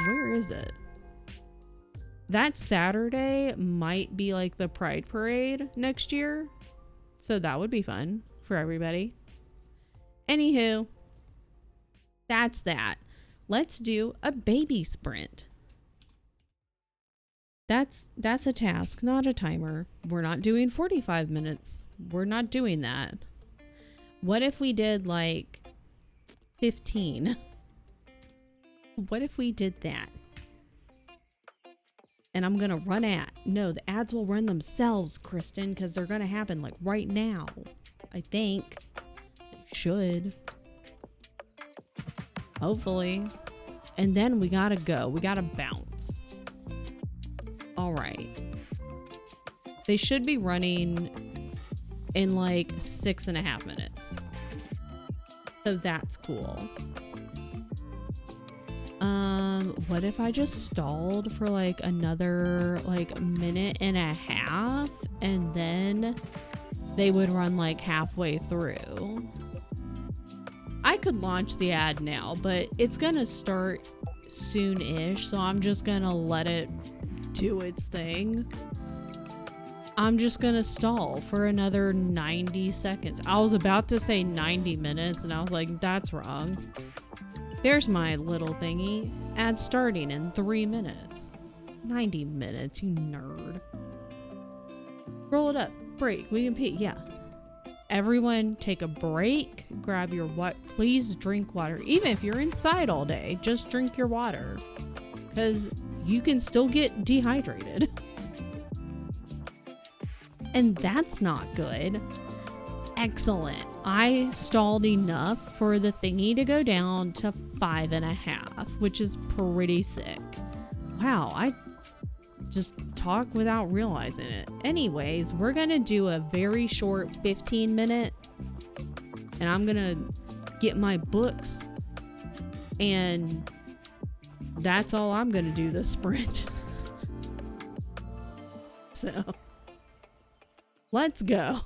Where is it? That Saturday might be like the Pride Parade next year. So that would be fun for everybody. Anywho, that's that. let's do a baby sprint. That's a task, not a timer. We're not doing 45 minutes. We're not doing that. What if we did like 15? What if we did that? And I'm gonna run no, the ads will run themselves, Kristen, because they're gonna happen like right now. I think. They should. Hopefully. And then we gotta go. We gotta bounce. All right. They should be running in like 6.5 minutes. So that's cool. What if I just stalled for like another like minute and a half and then they would run like halfway through? I could launch the ad now, but it's gonna start soon-ish, so I'm just gonna let it do its thing. I'm just gonna stall for another 90 seconds. I was about to say 90 minutes and I was like, that's wrong. There's my little thingy. Ad starting in 3 minutes. 90 minutes, you nerd. Roll it up. Break. We can pee. Yeah. Everyone take a break. Grab your please drink water. Even if you're inside all day, just drink your water. Because you can still get dehydrated. And that's not good. Excellent. I stalled enough for the thingy to go down to 5.5, which is pretty sick. Wow, I just talk without realizing it. Anyways, we're gonna do a very short 15-minute, and I'm gonna get my books, and that's all I'm gonna do this sprint. So, let's go.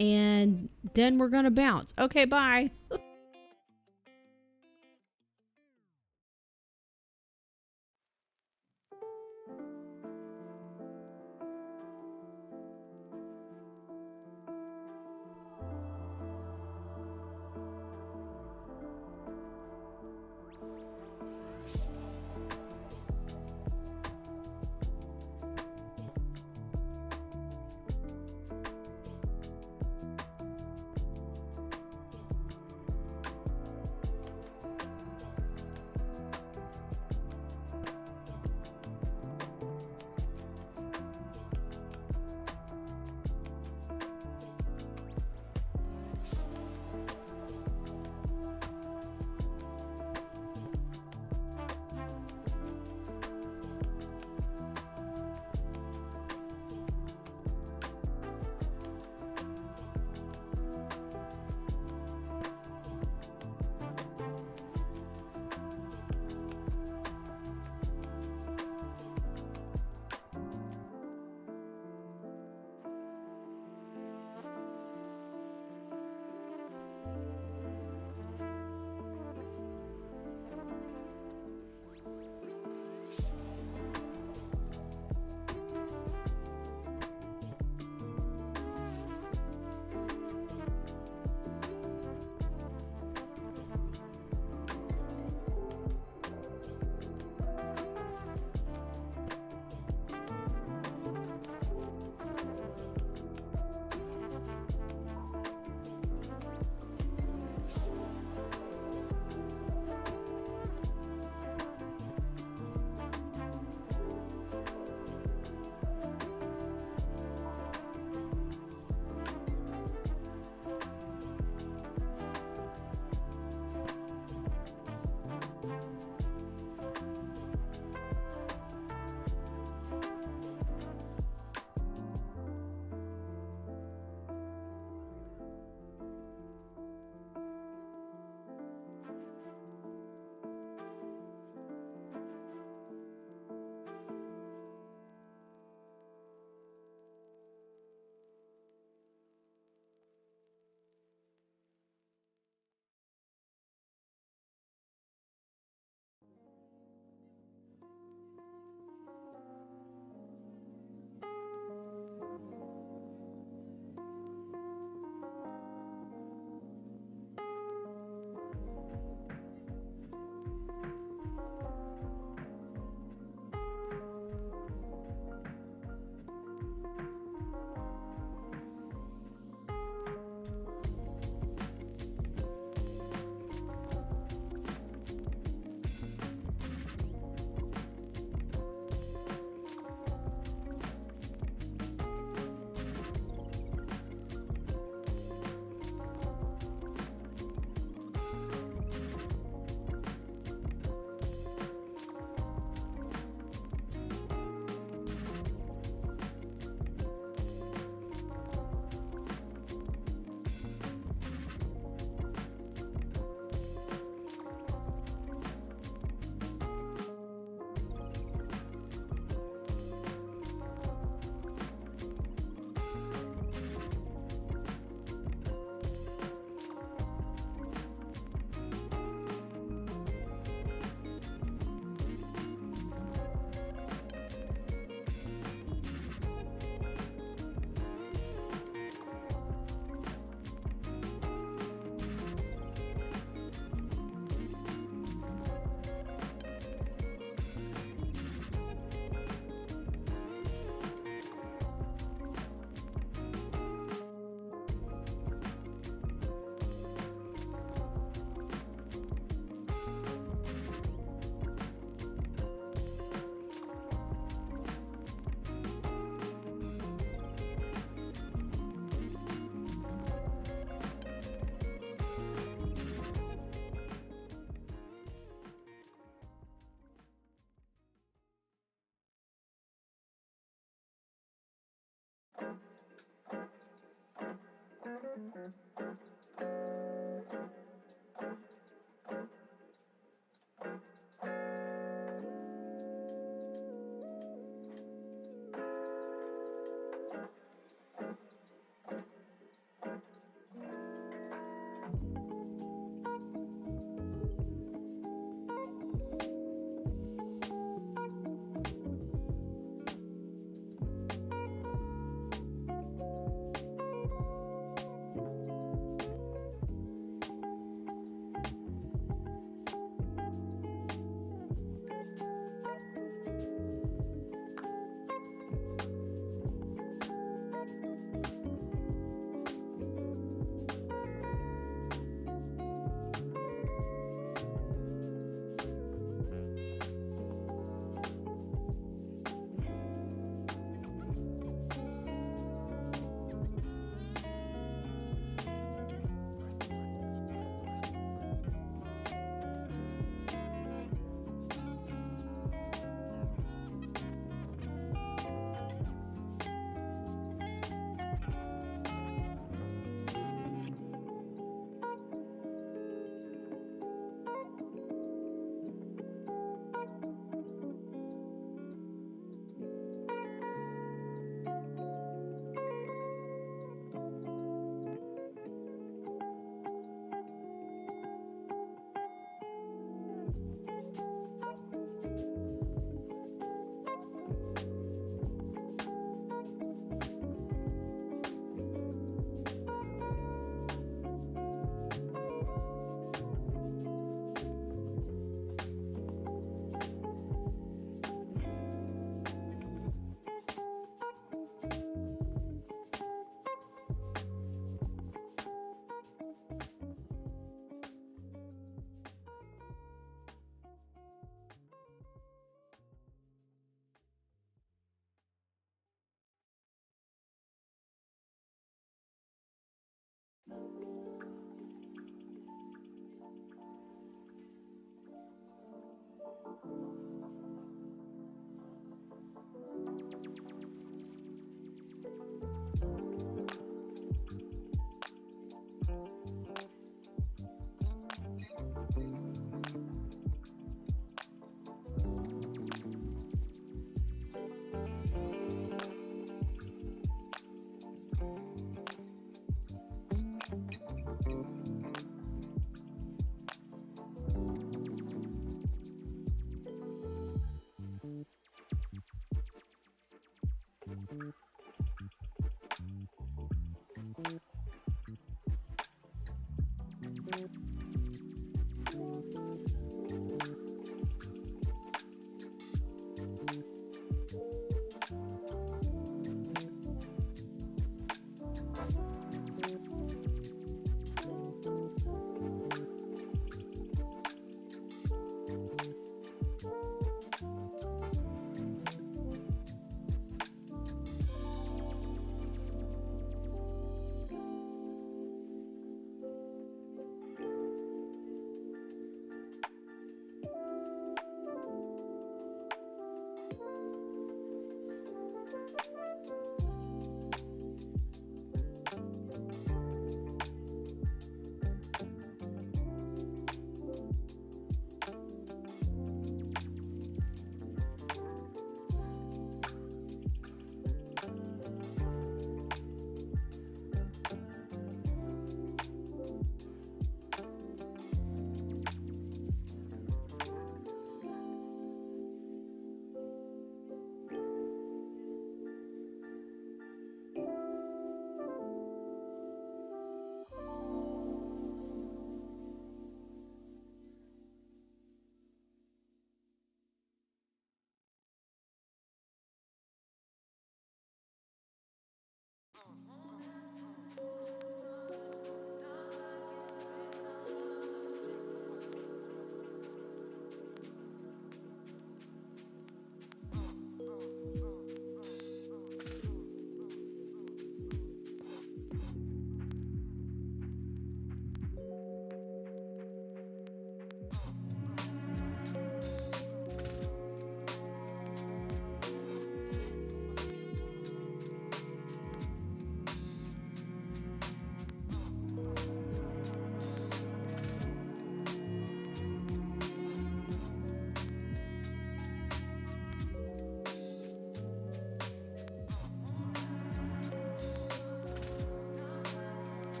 And then we're gonna bounce. Okay, bye.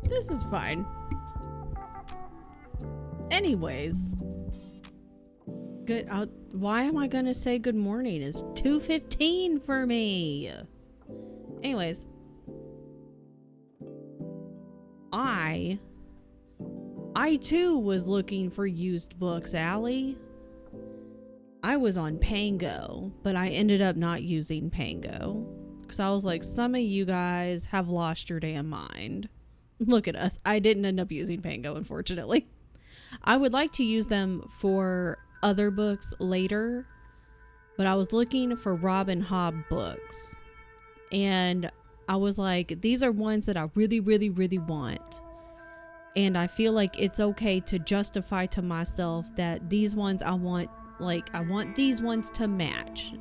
This is fine. Anyways, good. Why am I gonna say good morning? It's 2:15 for me. Anyways, I too was looking for used books, Allie. I was on Pango, but I ended up not using Pango because I was like, some of you guys have lost your damn mind. Look at us. I didn't end up using Pango, unfortunately. I would like to use them for other books later, but I was looking for Robin Hobb books. And I was like, these are ones that I really, really, really want. And I feel like it's okay to justify to myself that these ones I want these ones to match.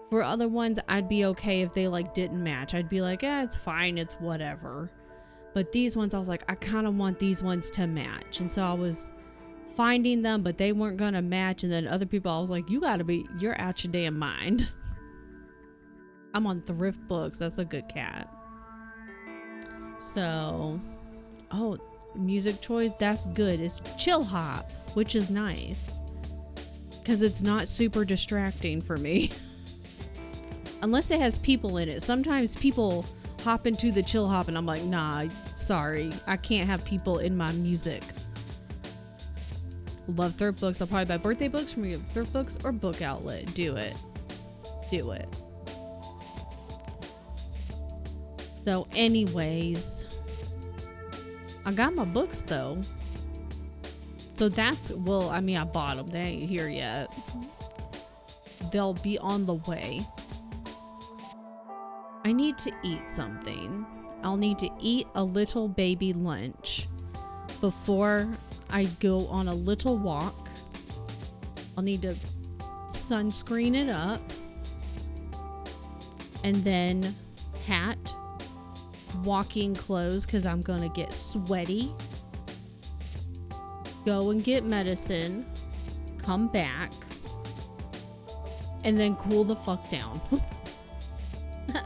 For other ones, I'd be okay if they like didn't match. I'd be like, it's fine, it's whatever. But these ones, I was like, I kind of want these ones to match. And so I was finding them, but they weren't going to match. And then other people, I was like, you're out your damn mind. I'm on Thrift Books. That's a good cat. So, music choice. That's good. It's chill hop, which is nice. Because it's not super distracting for me. Unless it has people in it. Sometimes people hop into the chill hop and I'm like, nah, sorry, I can't have people in my music. Love Thrift Books. I'll probably buy birthday books from either Thrift Books or Book Outlet. Do it. So anyways, I got my books though. So I bought them. They ain't here yet. They'll be on the way. I need to eat something. I'll need to eat a little baby lunch before I go on a little walk. I'll need to sunscreen it up. And then hat, walking clothes because I'm going to get sweaty. Go and get medicine. Come back. And then cool the fuck down.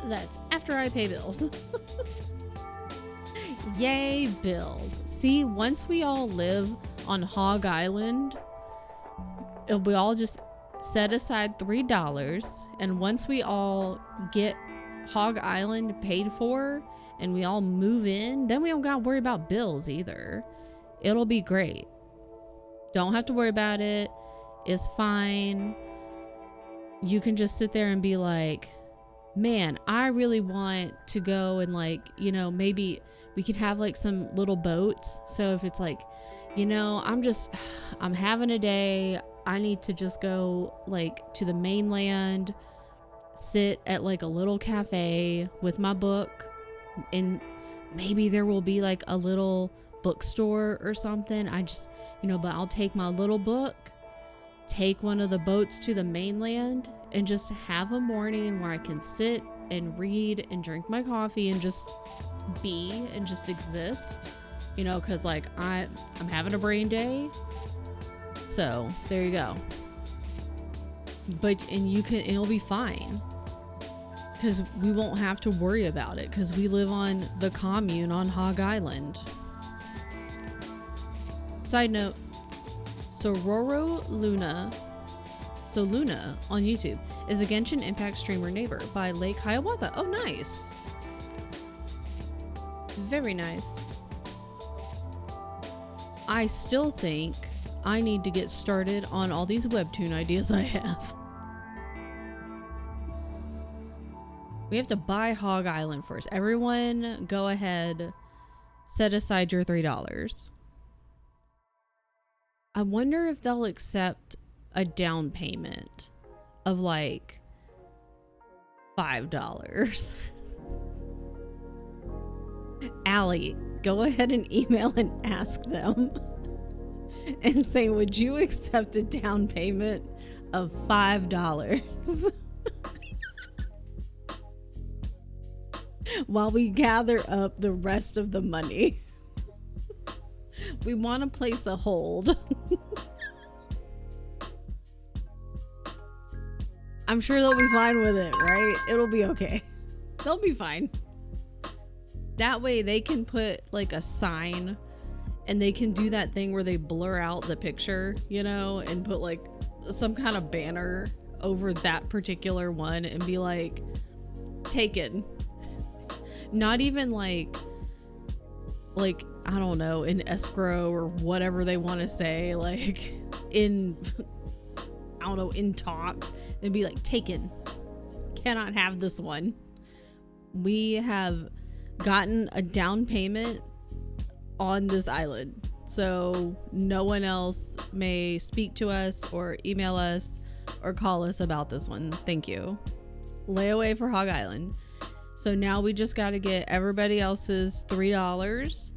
That's after I pay bills. Yay, bills. See, once we all live on Hog Island, we all just set aside $3. And once we all get Hog Island paid for and we all move in, then we don't gotta worry about bills either. It'll be great. Don't have to worry about it. It's fine. You can just sit there and be like, man, I really want to go and like, you know, maybe we could have like some little boats. So if it's like, you know, I'm having a day. I need to just go like to the mainland, sit at like a little cafe with my book, and maybe there will be like a little bookstore or something. But I'll take my little book, take one of the boats to the mainland, and just have a morning where I can sit and read and drink my coffee and just be and just exist, you know, because like I'm having a brain day. So there you go. It'll be fine because we won't have to worry about it because we live on the commune on Hog Island. Side note, Sororo Luna on YouTube is a Genshin Impact streamer neighbor by Lake Hiawatha. Oh, nice. Very nice. I still think I need to get started on all these webtoon ideas I have. We have to buy Hog Island first. Everyone go ahead, set aside your $3. I wonder if they'll accept a down payment of like $5. Allie, go ahead and email and ask them and say, would you accept a down payment of $5 while we gather up the rest of the money? We want to place a hold. I'm sure they'll be fine with it, right? It'll be okay. They'll be fine. That way they can put like a sign and they can do that thing where they blur out the picture, you know, and put like some kind of banner over that particular one and be like, taken. Not even like I don't know, in escrow or whatever they want to say, like in I don't know, in talks. It'd be like, taken. Cannot have this one. We have gotten a down payment on this island, so no one else may speak to us or email us or call us about this one. Thank you. Layaway for Hog Island. So now we just got to get everybody else's $3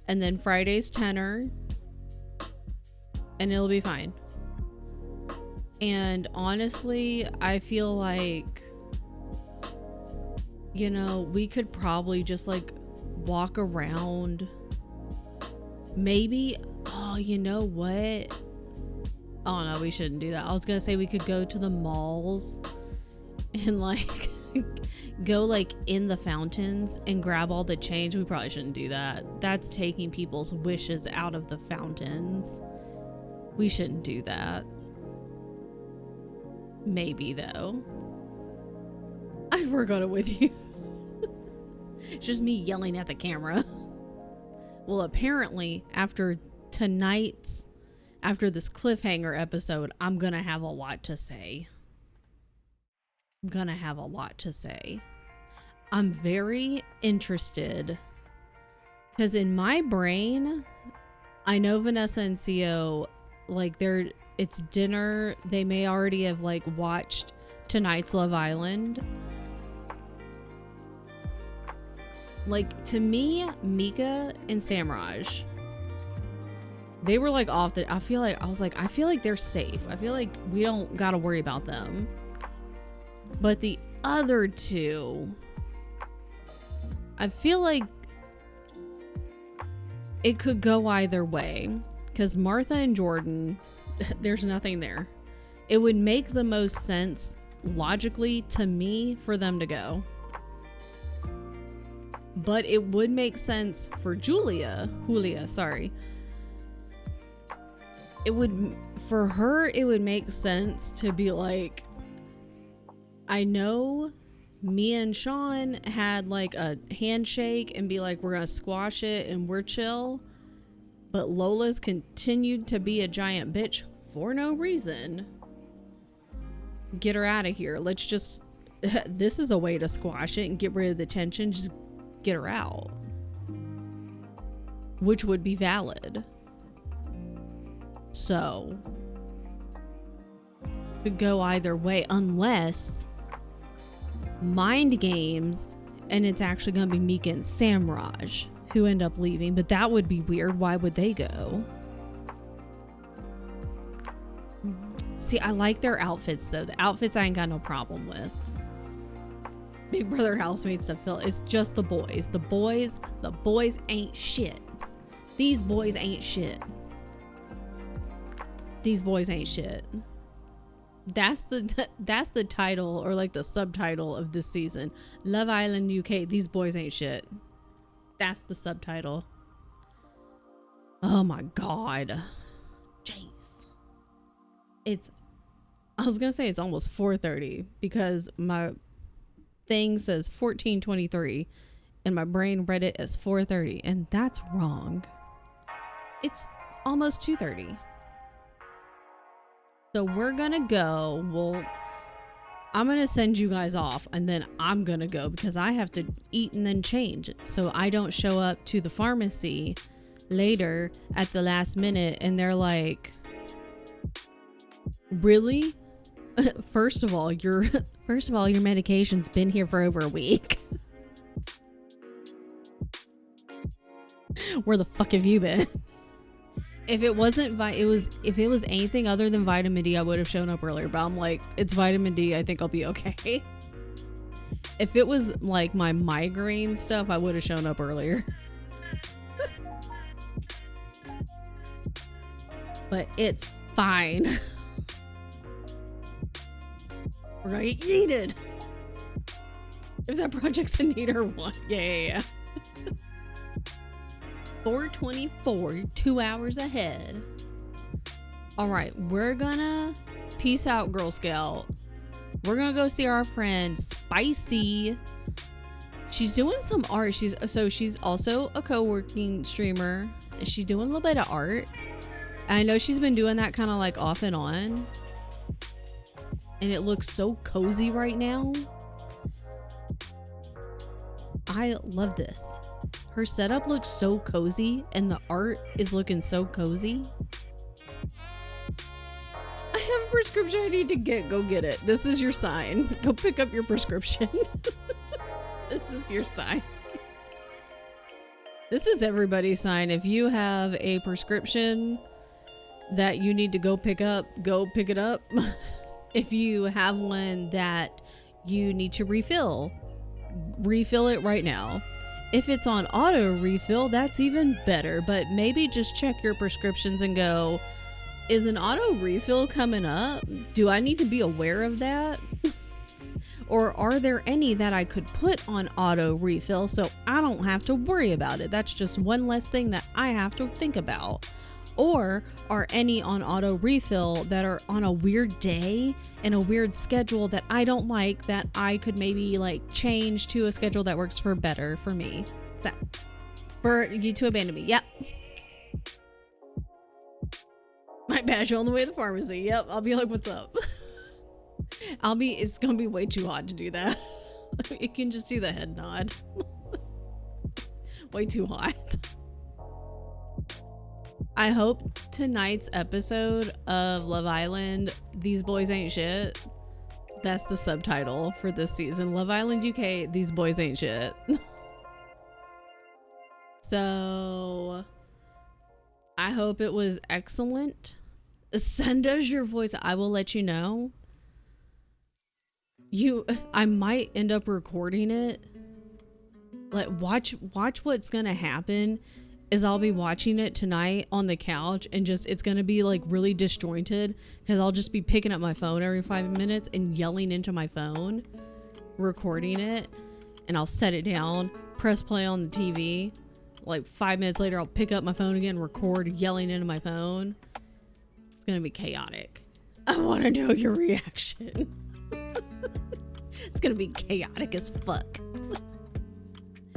and then Friday's tenner and it'll be fine. And honestly, I feel like, you know, we could probably just like walk around. Maybe, oh, you know what? Oh no, we shouldn't do that. I was gonna say we could go to the malls and like go like in the fountains and grab all the change. We probably shouldn't do that. That's taking people's wishes out of the fountains. We shouldn't do that. Maybe though. I'd work on it with you. It's just me yelling at the camera. Well, apparently after this cliffhanger episode, I'm gonna have a lot to say. I'm very interested because in my brain, I know Vanessa and Co, like it's dinner. They may already have like watched tonight's Love Island. Like, to me, Mika and Samraj, they were like I feel like they're safe. I feel like we don't gotta worry about them. But the other two, I feel like it could go either way. Because Martha and Jordan, there's nothing there. It would make the most sense logically to me for them to go. But it would make sense for Julia, sorry. For her, it would make sense to be like, I know Me and Sean had like a handshake and be like, we're gonna squash it and we're chill. But Lola's continued to be a giant bitch for no reason. Get her out of here. Let's just, this is a way to squash it and get rid of the tension. Just get her out. Which would be valid. So, could go either way unless mind games and it's actually going to be Mika and Samraj who end up leaving, but that would be weird. Why would they go? See, I like their outfits though. The outfits I ain't got no problem with. Big Brother housemates to fill. It's just the boys. The boys ain't shit. These boys ain't shit. These boys ain't shit. That's the title or like the subtitle of this season. Love Island UK. These boys ain't shit. That's the subtitle. Oh my god. Jeez. I was gonna say it's almost 4:30 because my thing says 14:23 and my brain read it as 4:30 and that's wrong. It's almost 2:30. So we're gonna go. I'm gonna send you guys off and then I'm gonna go because I have to eat and then change. So I don't show up to the pharmacy later at the last minute and they're like, really? First of all, your medication's been here for over a week. Where the fuck have you been? If it wasn't if it was anything other than vitamin D, I would have shown up earlier, but I'm like, it's vitamin D, I think I'll be okay. If it was like my migraine stuff, I would have shown up earlier. But it's fine. We're gonna get yeeted. If that project's in need or what. Yeah. 4:24, 2 hours ahead. All right, we're gonna peace out, Girl Scout. We're gonna go see our friend Spicy. She's doing some art. She's also a co-working streamer. She's doing a little bit of art. I know she's been doing that kind of like off and on. And it looks so cozy right now. I love this. Her setup looks so cozy and the art is looking so cozy. I have a prescription I need to get. Go get it. This is your sign. Go pick up your prescription. This is your sign. This is everybody's sign. If you have a prescription that you need to go pick up, go pick it up. If you have one that you need to refill it right now. If it's on auto refill, that's even better, but maybe just check your prescriptions and go, is an auto refill coming up? Do I need to be aware of that? Or are there any that I could put on auto refill so I don't have to worry about it? That's just one less thing that I have to think about. Or are any on auto refill that are on a weird day and a weird schedule that I don't like, that I could maybe like change to a schedule that works better for me? So, for you to abandon me. Yep. My badge on the way to the pharmacy. Yep. I'll be like, what's up? It's gonna be way too hot to do that. You can just do the head nod. Way too hot. I hope tonight's episode of Love Island, These Boys Ain't Shit, that's the subtitle for this season. Love Island UK, These Boys Ain't Shit. So, I hope it was excellent. Send us your voice. I will let you know. I might end up recording it. Like, watch what's gonna happen is I'll be watching it tonight on the couch and it's gonna be like really disjointed because I'll just be picking up my phone every 5 minutes and yelling into my phone, recording it, and I'll set it down, press play on the TV. Like 5 minutes later, I'll pick up my phone again, record, yelling into my phone. It's gonna be chaotic. I want to know your reaction. It's gonna be chaotic as fuck.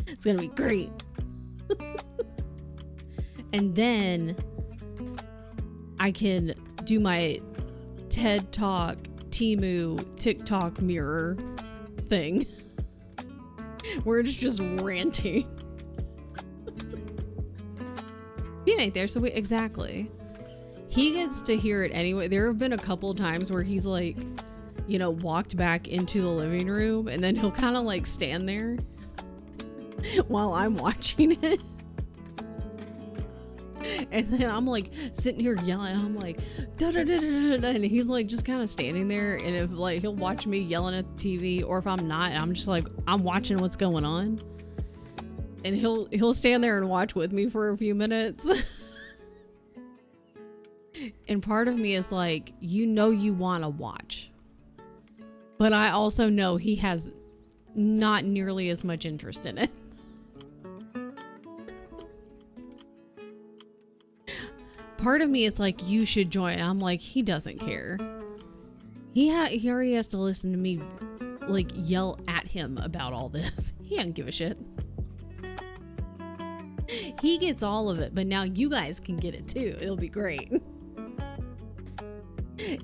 It's gonna be great. And then I can do my TED Talk, Temu, TikTok mirror thing. Where it's just ranting. He ain't there, so exactly. He gets to hear it anyway. There have been a couple times where he's like, you know, walked back into the living room and then he'll kind of like stand there while I'm watching it. And then I'm like sitting here yelling. I'm like, da da da da da, and he's like just kind of standing there. And if like he'll watch me yelling at the TV, or if I'm not, I'm just like I'm watching what's going on. And he'll stand there and watch with me for a few minutes. And part of me is like, you know, you want to watch, but I also know he has not nearly as much interest in it. Part of me is like, you should join. I'm like, he doesn't care. He already has to listen to me like yell at him about all this. He doesn't give a shit. He gets all of it, but now you guys can get it too. It'll be great.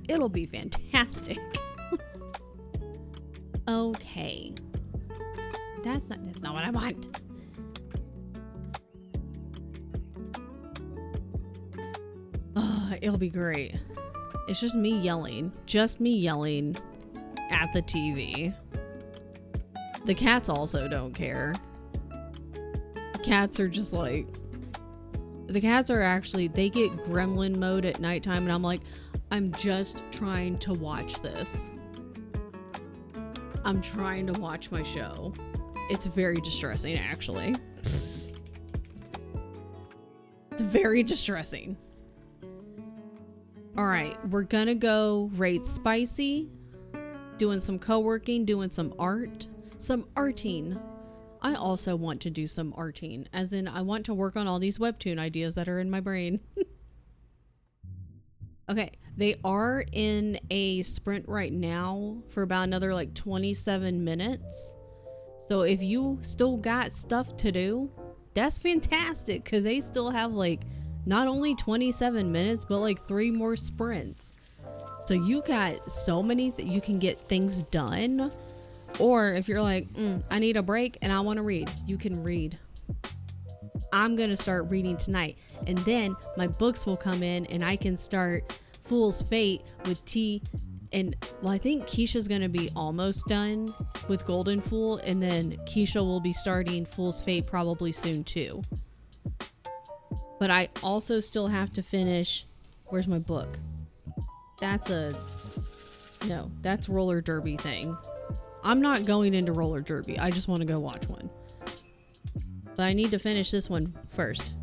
It'll be fantastic. Okay. That's not what I want. It'll be great. It's just me yelling at the TV. The cats also don't care. Cats are just like, the cats are actually, they get gremlin mode at nighttime, and I'm like, I'm just trying to watch this. I'm trying to watch my show. It's very distressing, actually. It's very distressing. All right, we're gonna go rate spicy, doing some co-working, doing some art, some arting. I also want to do some arting, as in I want to work on all these webtoon ideas that are in my brain. Okay, they are in a sprint right now for about another like 27 minutes. So if you still got stuff to do, that's fantastic, because they still have like not only 27 minutes, but like 3 more sprints. So you got so many that you can get things done. Or if you're like, I need a break and I want to read, you can read. I'm going to start reading tonight. And then my books will come in and I can start Fool's Fate with T. And well, I think Keisha's going to be almost done with Golden Fool. And then Keisha will be starting Fool's Fate probably soon too. But I also still have to finish. Where's my book? That's roller derby thing. I'm not going into roller derby. I just want to go watch one. But I need to finish this one first,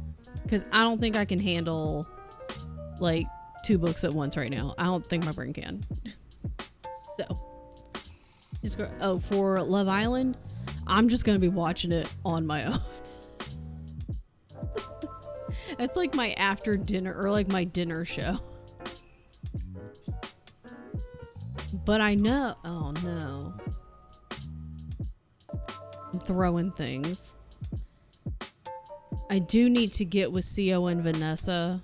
because I don't think I can handle like 2 books at once right now. I don't think my brain can. So just go. Oh, for Love Island, I'm just gonna be watching it on my own. It's like my after dinner, or like my dinner show. But I know, oh no, I'm throwing things. I do need to get with Co and Vanessa,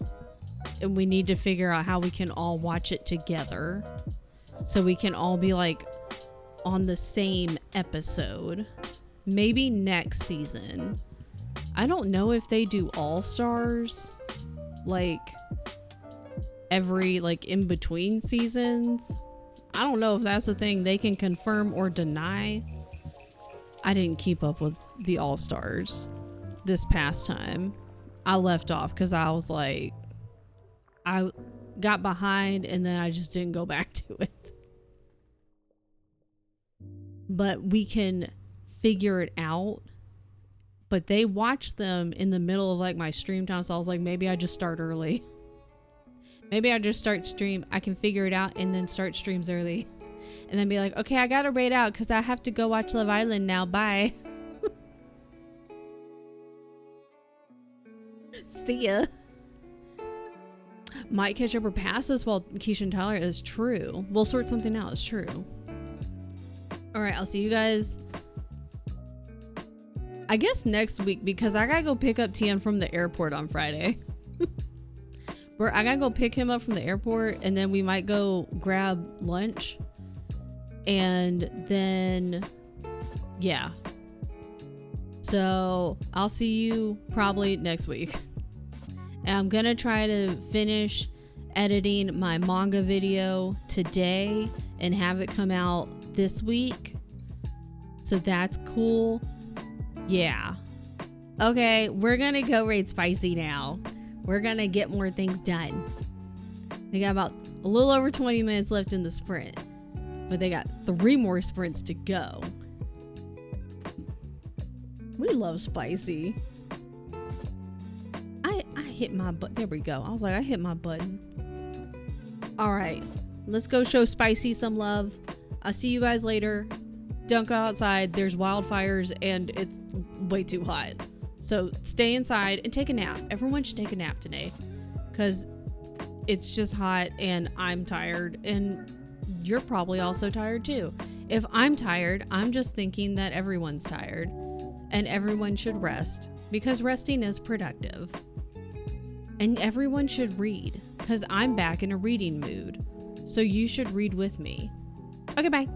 and we need to figure out how we can all watch it together, so we can all be like on the same episode. Maybe next season. I don't know if they do All Stars like every like in between seasons. I don't know if that's a thing they can confirm or deny. I didn't keep up with the All Stars this past time. I left off because I was like, I got behind and then I just didn't go back to it. But we can figure it out. But they watch them in the middle of like my stream time, so I was like, maybe I just start early. Maybe I just start stream. I can figure it out and then start streams early. And then be like, okay, I gotta raid out because I have to go watch Love Island now. Bye. See ya. Might catch up or pass us while Keisha and Tyler is true. We'll sort something out. It's true. All right, I'll see you guys, I guess, next week, because I gotta go pick up Tian from the airport on Friday. Where I gotta go pick him up from the airport, and then we might go grab lunch. And then, yeah. So I'll see you probably next week. And I'm gonna try to finish editing my manga video today and have it come out this week. So that's cool. Yeah. Okay, we're gonna go raid Spicy now. We're gonna get more things done. They got about a little over 20 minutes left in the sprint, but they got 3 more sprints to go. We love Spicy. I hit my button. There we go. I was like, I hit my button. All right, let's go show Spicy some love. I'll see you guys later. Don't go outside. There's wildfires and it's way too hot. So stay inside and take a nap. Everyone should take a nap today because it's just hot and I'm tired, and you're probably also tired too. If I'm tired, I'm just thinking that everyone's tired and everyone should rest because resting is productive. And everyone should read because I'm back in a reading mood. So you should read with me. Okay, bye.